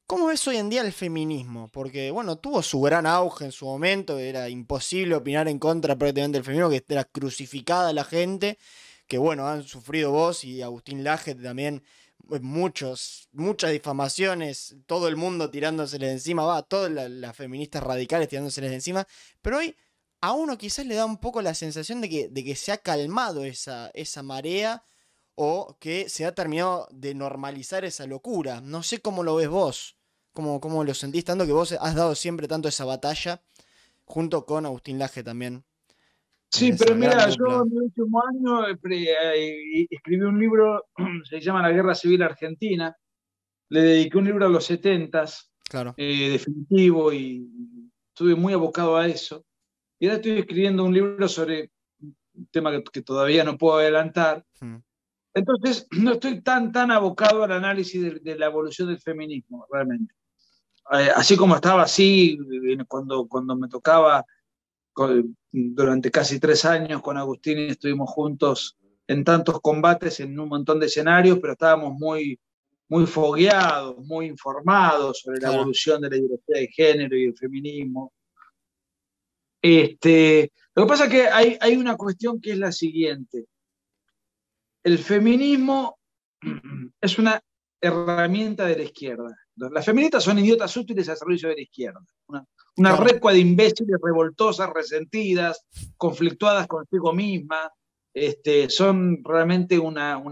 ¿Cómo ves hoy en día el feminismo? Porque, bueno, tuvo su gran auge en su momento, era imposible opinar en contra prácticamente del feminismo, que era crucificada la gente, que, bueno, han sufrido vos y Agustín Laje también muchas difamaciones, todo el mundo tirándoseles encima, todas las feministas radicales tirándoseles encima, pero hoy a uno quizás le da un poco la sensación de que se ha calmado esa marea o que se ha terminado de normalizar esa locura. No sé cómo lo ves vos, cómo lo sentís tanto que vos has dado siempre tanto esa batalla, junto con Agustín Laje también, Sí, esa pero gran mira, yo dupla. en mi último año escribí un libro, se llama La Guerra Civil Argentina. Le dediqué un libro a los setentas, Claro. definitivo, y estuve muy abocado a eso. Y ahora estoy escribiendo un libro sobre un tema que todavía no puedo adelantar. Mm, Entonces, no estoy tan abocado al análisis de la evolución del feminismo, realmente. Así como estaba así cuando me tocaba, durante casi 3 años con Agustín estuvimos juntos en tantos combates, en un montón de escenarios, pero estábamos muy fogueados, muy informados sobre la claro. evolución de la ideología de género y el feminismo. Lo que pasa es que hay una cuestión que es la siguiente. El feminismo es una herramienta de la izquierda. Las feministas son idiotas útiles al servicio de la izquierda. Una Claro. recua de imbéciles revoltosas, resentidas, conflictuadas consigo mismas. Son realmente una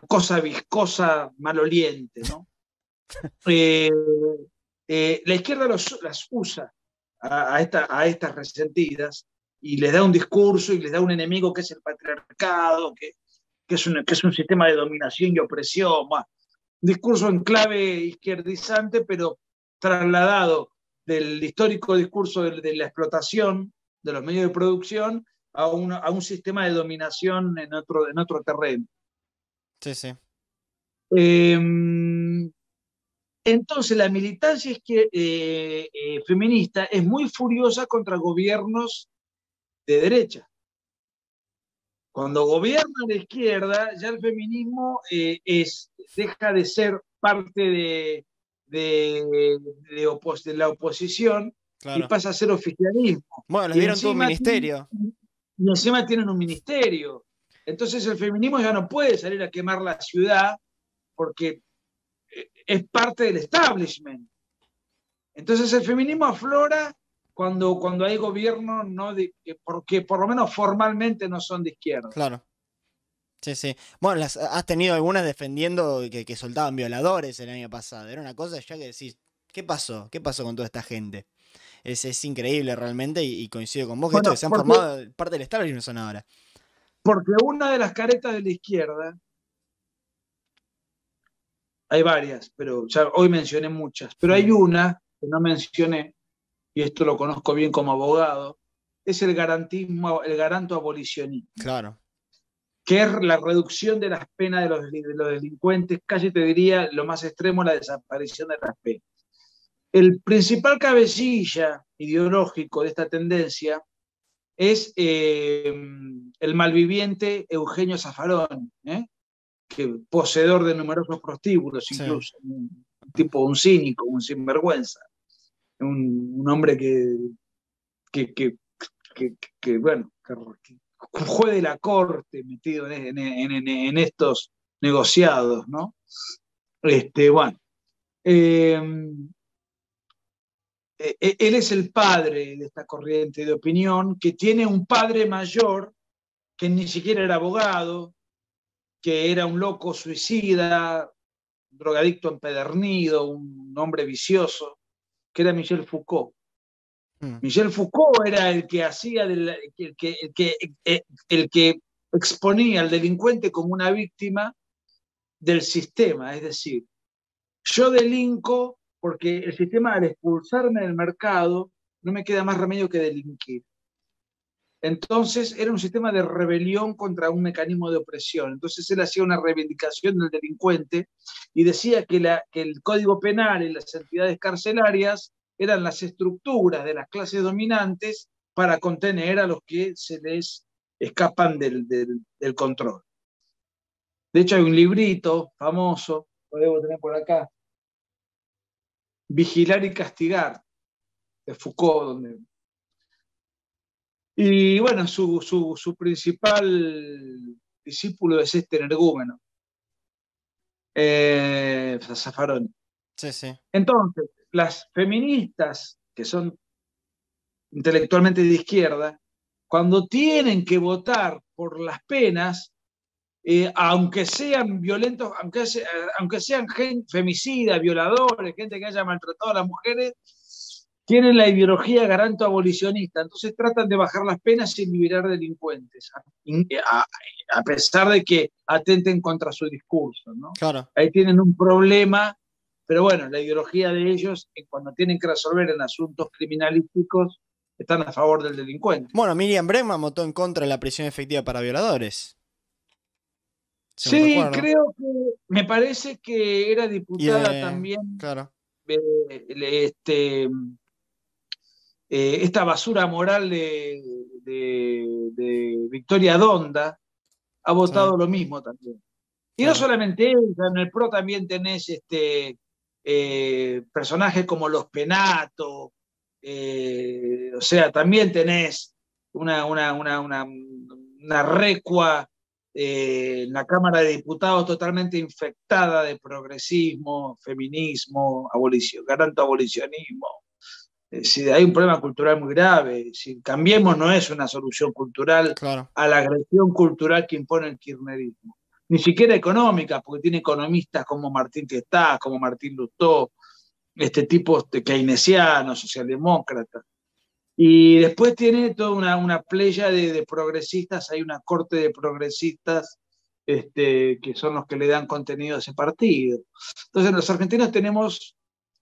cosa viscosa, maloliente, ¿no? Eh, la izquierda las usa a estas resentidas y les da un discurso y les da un enemigo que es el patriarcado, que es un sistema de dominación y opresión. Bueno, un discurso en clave izquierdizante, pero trasladado del histórico discurso de la explotación de los medios de producción a un sistema de dominación en otro terreno. Sí, sí. Eh, entonces, la militancia feminista es muy furiosa contra gobiernos de derecha. Cuando gobierna la izquierda, ya el feminismo deja de ser parte de la oposición y Claro. pasa a ser oficialismo. Bueno, les Y dieron todo un encima, ministerio. y encima tienen un ministerio. Entonces el feminismo ya no puede salir a quemar la ciudad porque es parte del establishment. Entonces el feminismo aflora cuando hay gobiernos porque por lo menos formalmente no son de izquierda. Claro. Sí, sí. Bueno, has tenido algunas defendiendo que soltaban violadores el año pasado. Era una cosa ya que decís, ¿qué pasó? ¿Qué pasó con toda esta gente? Es increíble realmente y coincido con vos que esto Bueno, que se han formado parte del establishment son ahora. porque una de las caretas de la izquierda, hay varias, pero ya hoy mencioné muchas, pero hay una que no mencioné, y esto lo conozco bien como abogado, es el garantismo, el garanto abolicionismo, Claro. que es la reducción de las penas de los delincuentes, casi te diría lo más extremo, la desaparición de las penas. El principal cabecilla ideológico de esta tendencia es el malviviente Eugenio Zaffaroni, que poseedor de numerosos prostíbulos, Sí. incluso, un tipo, un cínico, un sinvergüenza, un hombre bueno, que fue de la corte metido en estos negociados, ¿no? Bueno, eh, él es el padre de esta corriente de opinión, que tiene un padre mayor que ni siquiera era abogado, que era un loco suicida, drogadicto empedernido, un hombre vicioso, que era Michel Foucault. Michel Foucault era el que hacía el que exponía al delincuente como una víctima del sistema, es decir, yo delinco porque el sistema, al expulsarme del mercado, no me queda más remedio que delinquir. Entonces era un sistema de rebelión contra un mecanismo de opresión. Entonces él hacía una reivindicación del delincuente y decía que el Código Penal y las entidades carcelarias eran las estructuras de las clases dominantes para contener a los que se les escapan del control. De hecho hay un librito famoso, lo debo tener por acá, Vigilar y Castigar, de Foucault, donde... Y bueno, su principal discípulo es este energúmeno, Zaffaroni. Sí, sí. Entonces, las feministas, que son intelectualmente de izquierda, cuando tienen que votar por las penas, aunque sean violentos, aunque sean femicidas, violadores, gente que haya maltratado a las mujeres, tienen la ideología garanto abolicionista, entonces tratan de bajar las penas sin liberar delincuentes, a pesar de que atenten contra su discurso, ¿no? Claro. Ahí tienen un problema, pero bueno, la ideología de ellos, cuando tienen que resolver en asuntos criminalísticos, están a favor del delincuente. Bueno, Miriam Bregman votó en contra de la prisión efectiva para violadores. Según Sí, recuerdo. creo que me parece que era diputada también Claro. este, esta basura moral de Victoria Donda ha Sí. votado lo mismo también. Y Claro. no solamente ella, en el PRO también tenés personajes como los Penato, o sea, también tenés una recua en la Cámara de Diputados totalmente infectada de progresismo, feminismo, garanto abolicionismo. Si hay un problema cultural muy grave, si Cambiemos no es una solución cultural Claro. a la agresión cultural que impone el kirchnerismo, ni siquiera económica, porque tiene economistas como Martín Testás, como Martín Lustó, tipos keynesianos, socialdemócratas. Y después tiene toda una playa de progresistas, hay una corte de progresistas que son los que le dan contenido a ese partido. Entonces los argentinos tenemos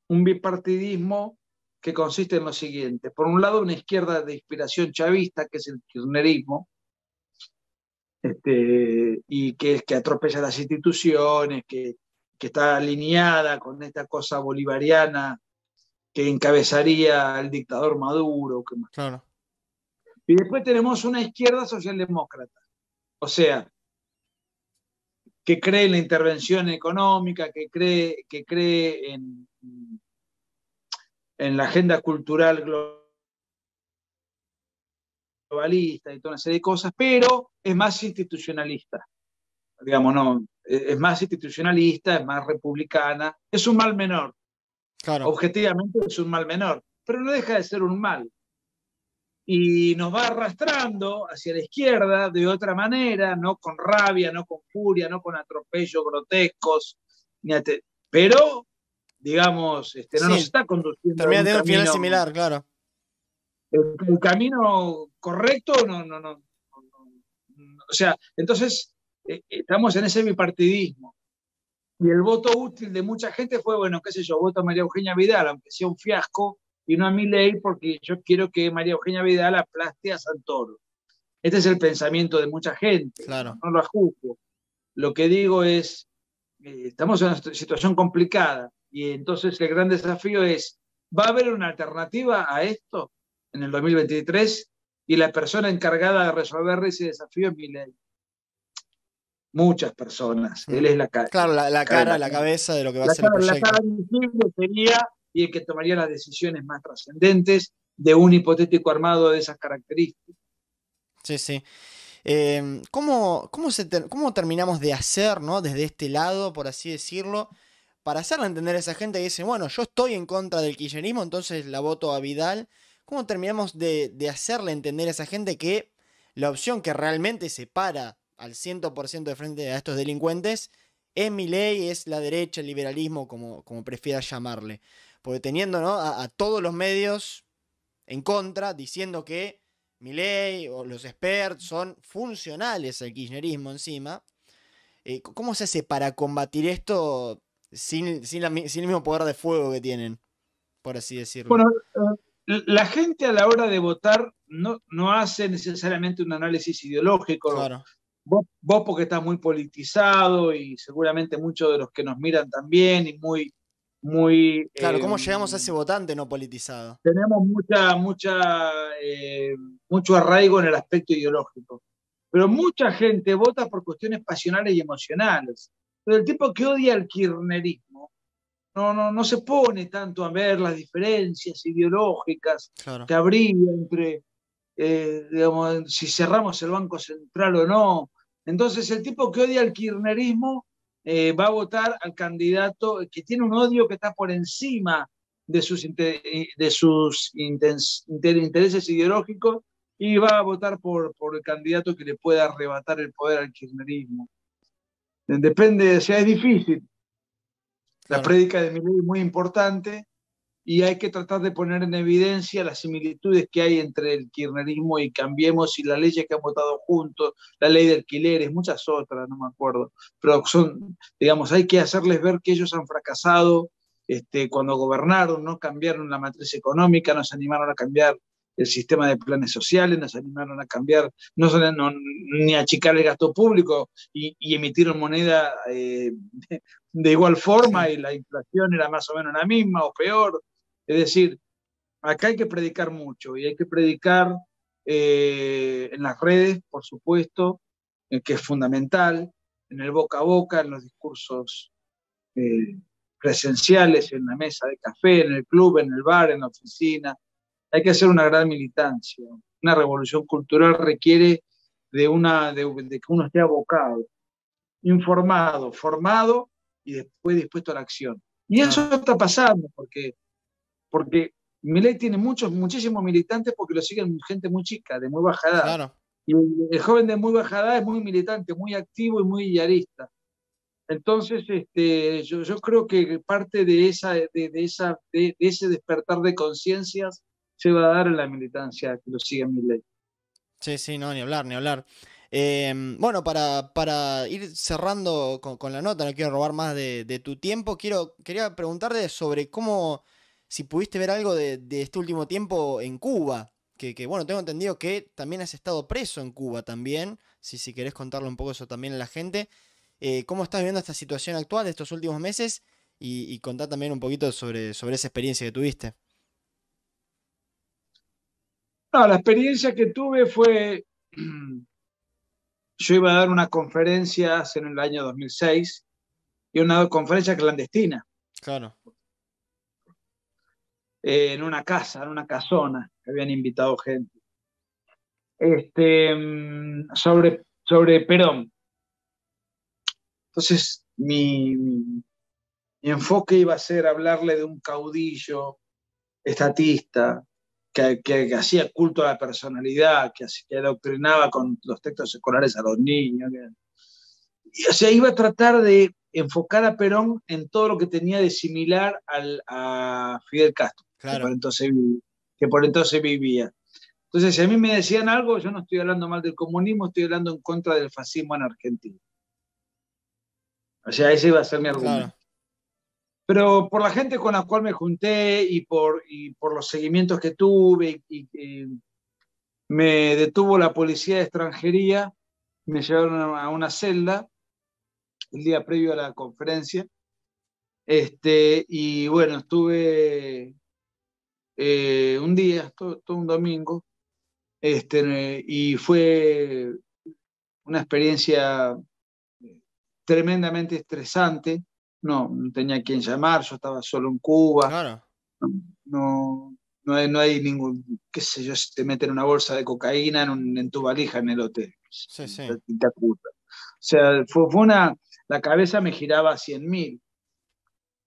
un bipartidismo que consiste en lo siguiente. Por un lado, una izquierda de inspiración chavista, que es el kirchnerismo, y que atropella las instituciones, que está alineada con esta cosa bolivariana que encabezaría el dictador Maduro. Claro. Y después tenemos una izquierda socialdemócrata, o sea, que cree en la intervención económica, que cree en la agenda cultural globalista y toda una serie de cosas, pero es más institucionalista, digamos, no, es más institucionalista, es más republicana, es un mal menor, Claro. objetivamente es un mal menor, pero no deja de ser un mal. Y nos va arrastrando hacia la izquierda de otra manera, no con rabia, no con furia, no con atropellos grotescos, pero, digamos, no nos Sí, está conduciendo a termina un teniendo un final camino. similar, claro. el camino correcto, o sea, entonces estamos en ese bipartidismo. Y el voto útil de mucha gente fue, bueno, qué sé yo, voto a María Eugenia Vidal, aunque sea un fiasco, y no a Milei, porque yo quiero que María Eugenia Vidal aplaste a Santoro. Este es el pensamiento de mucha gente, Claro. no lo juzgo. Lo que digo es, estamos en una situación complicada, y entonces el gran desafío es, ¿va a haber una alternativa a esto en el 2023? Y la persona encargada de resolver ese desafío es Milei. Muchas personas, Mm. él es la cara, Claro, la cara, la la cara. cabeza de lo que va a ser el La proyecto. cara visible sería y el que tomaría las decisiones más trascendentes de un hipotético armado de esas características. Sí, sí. ¿Cómo terminamos de hacer, ¿no? Desde este lado, por así decirlo, para hacerle entender a esa gente que dice, bueno, yo estoy en contra del kirchnerismo, entonces la voto a Vidal? ¿Cómo terminamos de hacerle entender a esa gente que la opción que realmente se para al 100% de frente a estos delincuentes es Milei, es la derecha, el liberalismo, como prefieras llamarle? Porque teniendo, ¿no? a todos los medios en contra, diciendo que Milei o los experts son funcionales al kirchnerismo encima. ¿Cómo se hace para combatir esto sin el mismo poder de fuego que tienen, por así decirlo? Bueno, la gente a la hora de votar no hace necesariamente un análisis ideológico. Claro. Vos porque estás muy politizado y seguramente muchos de los que nos miran también y muy Claro, ¿cómo llegamos a ese votante no politizado? tenemos mucho arraigo en el aspecto ideológico. Pero mucha gente vota por cuestiones pasionales y emocionales. Pero el tipo que odia el kirchnerismo no se pone tanto a ver las diferencias ideológicas Claro. que habría entre, digamos, si cerramos el Banco Central o no. Entonces, el tipo que odia el kirchnerismo va a votar al candidato que tiene un odio que está por encima de sus intereses ideológicos y va a votar por el candidato que le pueda arrebatar el poder al kirchnerismo. Depende, o sea, es difícil. La Claro. prédica de Milei es muy importante y hay que tratar de poner en evidencia las similitudes que hay entre el kirchnerismo y Cambiemos y las leyes que han votado juntos, la ley de alquileres, muchas otras, no me acuerdo, pero son, digamos, hay que hacerles ver que ellos han fracasado cuando gobernaron, no cambiaron la matriz económica, no se animaron a cambiar el sistema de planes sociales, no se animaron a cambiar, ni a achicar el gasto público y emitieron moneda de igual forma Sí. y la inflación era más o menos la misma o peor. Es decir, acá hay que predicar mucho y hay que predicar en las redes, por supuesto, que es fundamental, en el boca a boca, en los discursos eh, presenciales, en la mesa de café, en el club, en el bar, en la oficina. Hay que hacer una gran militancia. Una revolución cultural requiere de que uno esté abocado, informado, formado y después dispuesto a la acción. Y Claro. eso está pasando porque Milei tiene muchísimos militantes porque lo siguen gente muy chica, de muy baja edad. Claro. Y el joven de muy baja edad es muy militante, muy activo y muy yarista. Entonces, yo creo que parte de ese despertar de conciencias se va a dar en la militancia que lo sigue Milei. Sí, sí, no, ni hablar, ni hablar. Bueno, para ir cerrando con la nota, no quiero robar más de tu tiempo, quería preguntarte sobre cómo, si pudiste ver algo de este último tiempo en Cuba, bueno, tengo entendido que también has estado preso en Cuba también, si querés contarle un poco eso también a la gente. ¿Cómo estás viviendo esta situación actual de estos últimos meses? Y contá también un poquito sobre esa experiencia que tuviste. No, la experiencia que tuve fue, yo iba a dar una conferencia en el año 2006 y una conferencia clandestina Claro. en una casa, en una casona, que habían invitado gente, sobre Perón. Entonces, mi enfoque iba a ser hablarle de un caudillo estatista que hacía culto a la personalidad, que adoctrinaba con los textos escolares a los niños. O sea, iba a tratar de enfocar a Perón en todo lo que tenía de similar a Fidel Castro, Claro. que por entonces vivía. Entonces, si a mí me decían algo, yo no estoy hablando mal del comunismo, estoy hablando en contra del fascismo en Argentina. O sea, ese iba a ser mi Claro, argumento. Pero por la gente con la cual me junté y por los seguimientos que tuve y me detuvo la policía de extranjería, me llevaron a una celda el día previo a la conferencia. Y bueno, estuve un día, todo un domingo, y fue una experiencia tremendamente estresante. No tenía quien llamar, yo estaba solo en Cuba, claro. no, no hay ningún, qué sé yo, si te meten una bolsa de cocaína en tu valija en el hotel, Sí, sí. te acusan. O sea, la cabeza me giraba a 100.000.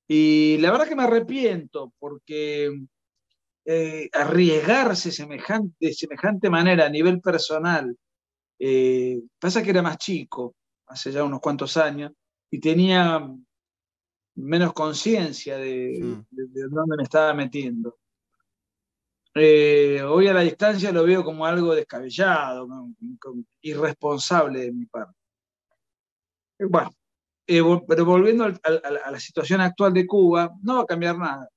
Y la verdad que me arrepiento porque arriesgarse de semejante manera a nivel personal, pasa que era más chico, hace ya unos cuantos años, y tenía menos conciencia Mm, de dónde me estaba metiendo. Hoy a la distancia lo veo como algo descabellado, irresponsable de mi parte. Bueno, pero volviendo a la situación actual de Cuba, no va a cambiar nada.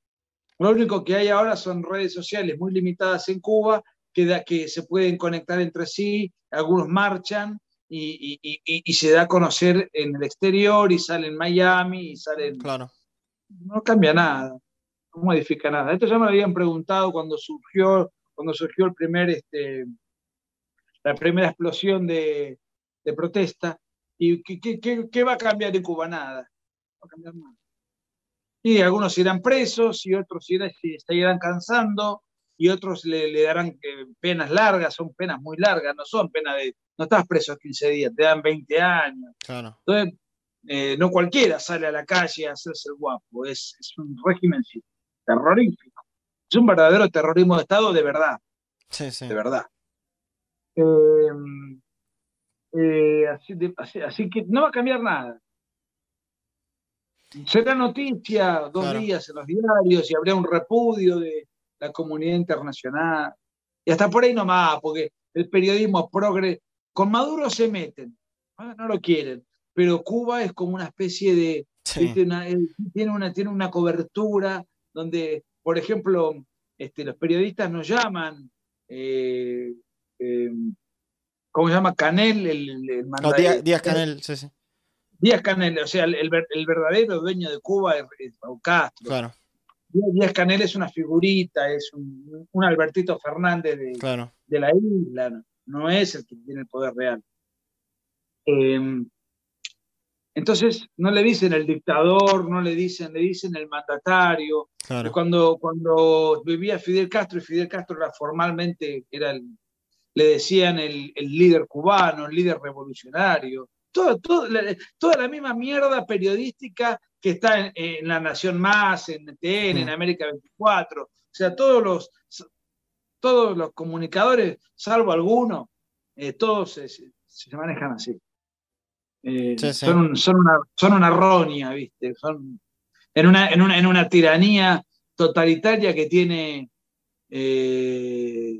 Lo único que hay ahora son redes sociales muy limitadas en Cuba que se pueden conectar entre sí, algunos marchan y se da a conocer en el exterior y sale en Miami y salen. claro. No cambia nada, no modifica nada. Esto ya me habían preguntado cuando surgió la primera explosión de protesta. ¿Y qué va a cambiar en Cuba? Nada. No va a cambiar nada. Y algunos irán presos y otros se irán cansando y otros le darán penas largas, son penas muy largas, no son penas no estás preso 15 días, te dan 20 años. Claro. Entonces, no cualquiera sale a la calle a hacerse el guapo, es un régimen terrorífico, es un verdadero terrorismo de Estado de verdad, Sí, sí. de verdad. Eh, así que no va a cambiar nada. Será noticia 2 Claro. días en los diarios y habría un repudio de la comunidad internacional. Y hasta por ahí nomás, porque el periodismo progre, con Maduro se meten, no lo quieren, pero Cuba es como una especie de, Sí. ¿viste? Tiene una cobertura donde, por ejemplo, los periodistas nos llaman, eh, eh, ¿cómo se llama? Canel, el No, manda, Díaz Canel, sí, sí. Díaz-Canel, o sea, el verdadero dueño de Cuba es Raúl Castro. Claro, Díaz-Canel es una figurita, es un Albertito Fernández claro. de la isla, no es el que tiene el poder real. Eh, entonces, no le dicen el dictador, no le dicen el mandatario. Claro. Cuando vivía Fidel Castro, y Fidel Castro formalmente le decían el líder cubano, el líder revolucionario, toda la misma mierda periodística que está en La Nación Más, en TN, en Mm, América 24. O sea, todos los comunicadores, salvo algunos, todos se manejan así. sí, sí. Son una roña, ¿viste? Son en una tiranía totalitaria que tiene, qué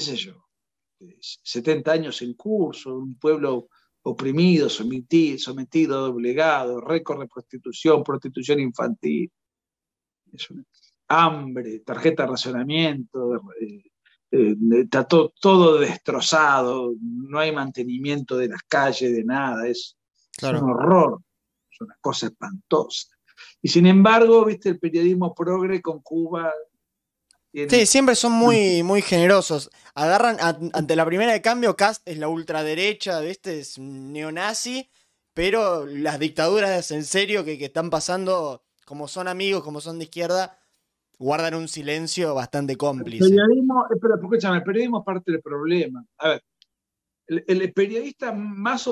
sé yo, 70 años en curso, un pueblo oprimido, sometido, doblegado, récord de prostitución infantil, hambre, tarjeta de racionamiento, está todo destrozado, no hay mantenimiento de las calles, de nada, es un Claro. horror, es una cosa espantosa. Y sin embargo, viste, el periodismo progre con Cuba Sí, tiene. siempre son muy, muy generosos. Agarran ante la primera de cambio, Cast es la ultraderecha, ¿viste? Es un neonazi, pero las dictaduras en serio que están pasando, como son amigos, como son de izquierda, guardan un silencio bastante El cómplice. periodismo, pero escúchame, el periodismo es parte del problema. A ver, el periodista más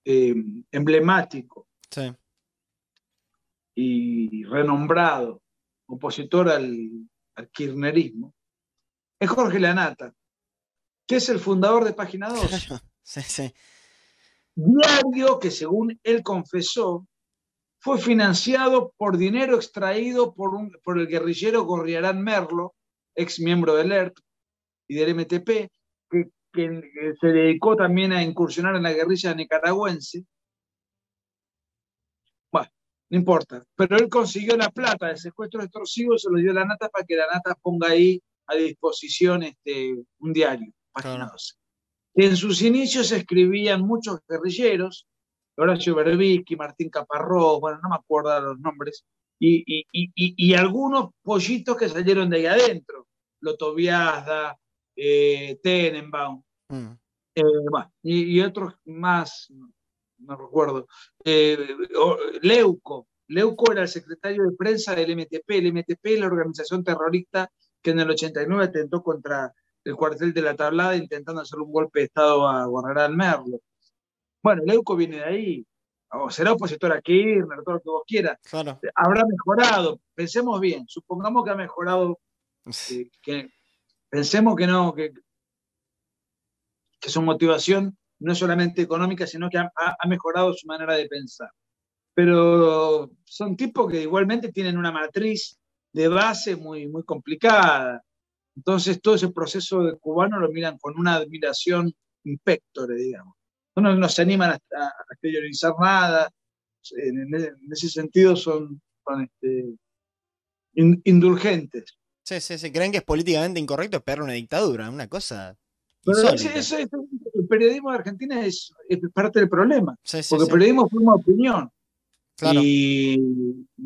eh, emblemático Sí. y renombrado opositor al kirchnerismo es Jorge Lanata, que es el fundador de Página 12, Sí, sí. diario que según él confesó fue financiado por dinero extraído por el guerrillero Gorriarán Merlo, ex miembro del ERP y del MTP, que se dedicó también a incursionar en la guerrilla nicaragüense. Bueno, no importa. Pero él consiguió la plata del secuestro extorsivo y se lo dio a la Nata para que la Nata ponga ahí a disposición un diario, Página Claro. 12. En sus inicios escribían muchos guerrilleros, Horacio Berbisky, Martín Caparrós, bueno, no me acuerdo los nombres, y algunos pollitos que salieron de ahí adentro, Loto Biasda, Tenenbaum, Mm. bueno, y otros más, no recuerdo. Leuco era el secretario de prensa del MTP. El MTP es la organización terrorista que en el 89 atentó contra el cuartel de la Tablada intentando hacer un golpe de Estado a Guarnerán Merlo. Bueno, Leuco viene de ahí. O será opositor a Kirchner, todo lo que vos quieras. Claro. Habrá mejorado. Pensemos bien. Supongamos que ha mejorado. Pensemos que no, que su motivación no es solamente económica, sino que ha mejorado su manera de pensar. Pero son tipos que igualmente tienen una matriz de base muy, muy complicada. Entonces todo ese proceso de cubano lo miran con una admiración impectore, digamos. No se animan a exteriorizar nada. En ese sentido son indulgentes. Sí. Creen que es políticamente incorrecto esperar una dictadura, una cosa Pero insólita. el periodismo de Argentina es parte del problema, Sí. porque el periodismo forma opinión. Claro. Y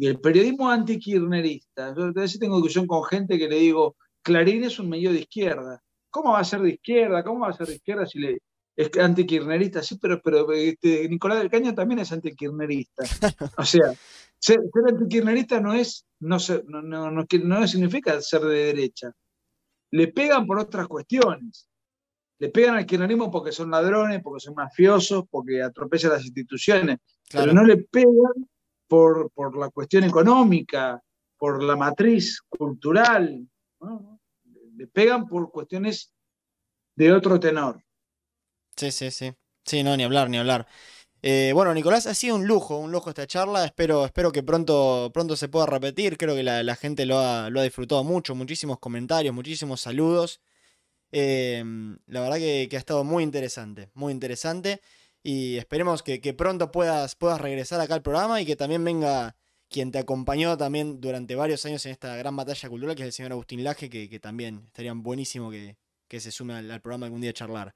el periodismo antikirchnerista, yo a veces tengo discusión con gente que le digo, Clarín es un medio de izquierda. ¿Cómo va a ser de izquierda? ¿Cómo va a ser de izquierda si es antikirchnerista? Sí, pero Nicolás del Caño también es antikirchnerista. O sea, ser antikirchnerista no significa ser de derecha. Le pegan por otras cuestiones. Le pegan al kirchnerismo porque son ladrones, porque son mafiosos, porque atropellan las instituciones, Claro. pero no le pegan por la cuestión económica, por la matriz cultural, ¿no? Le pegan por cuestiones de otro tenor. Sí. Sí, no, ni hablar, ni hablar. Bueno, Nicolás, ha sido un lujo esta charla. Espero que pronto se pueda repetir. Creo que la gente lo ha disfrutado mucho, muchísimos comentarios, muchísimos saludos. La verdad que ha estado muy interesante, muy interesante. Y esperemos que pronto puedas regresar acá al programa y que también venga quien te acompañó también durante varios años en esta gran batalla cultural, que es el señor Agustín Laje, que también estaría buenísimo que se sume al programa algún día a charlar.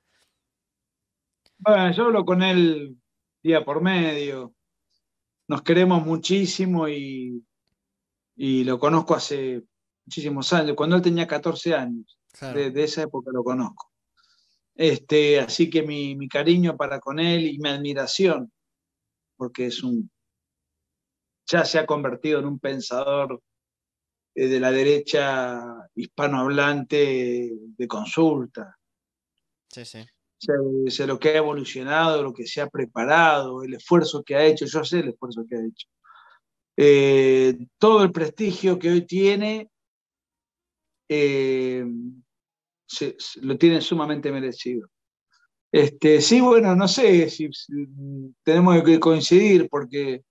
Bueno, yo hablo con él día por medio, nos queremos muchísimo y lo conozco hace muchísimos años, cuando él tenía 14 años, Claro. de esa época lo conozco. Así que mi cariño para con él y mi admiración, porque ya se ha convertido en un pensador de la derecha hispanohablante de consulta. Sí. Sé lo que ha evolucionado, lo que se ha preparado, el esfuerzo que ha hecho, yo sé el esfuerzo que ha hecho. Todo el prestigio que hoy tiene, lo tiene sumamente merecido. Sí, bueno, no sé si tenemos que coincidir porque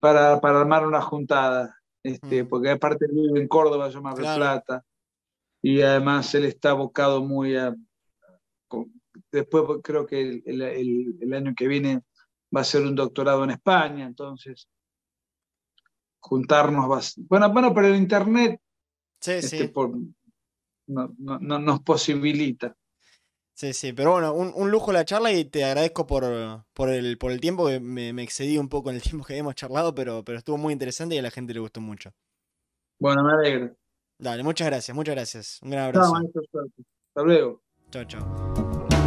para armar una juntada, porque aparte vive en Córdoba, yo Mar del Claro. Plata, y además él está abocado muy después creo que el año que viene va a ser un doctorado en España, entonces juntarnos bueno, pero el internet Sí. no nos posibilita. Sí, pero bueno, un lujo la charla y te agradezco por el tiempo, que me excedí un poco en el tiempo que habíamos charlado, pero estuvo muy interesante y a la gente le gustó mucho. Bueno, me alegro. Dale, muchas gracias, muchas gracias. Un gran Chao, abrazo. maestro, suerte. Hasta luego. Chao.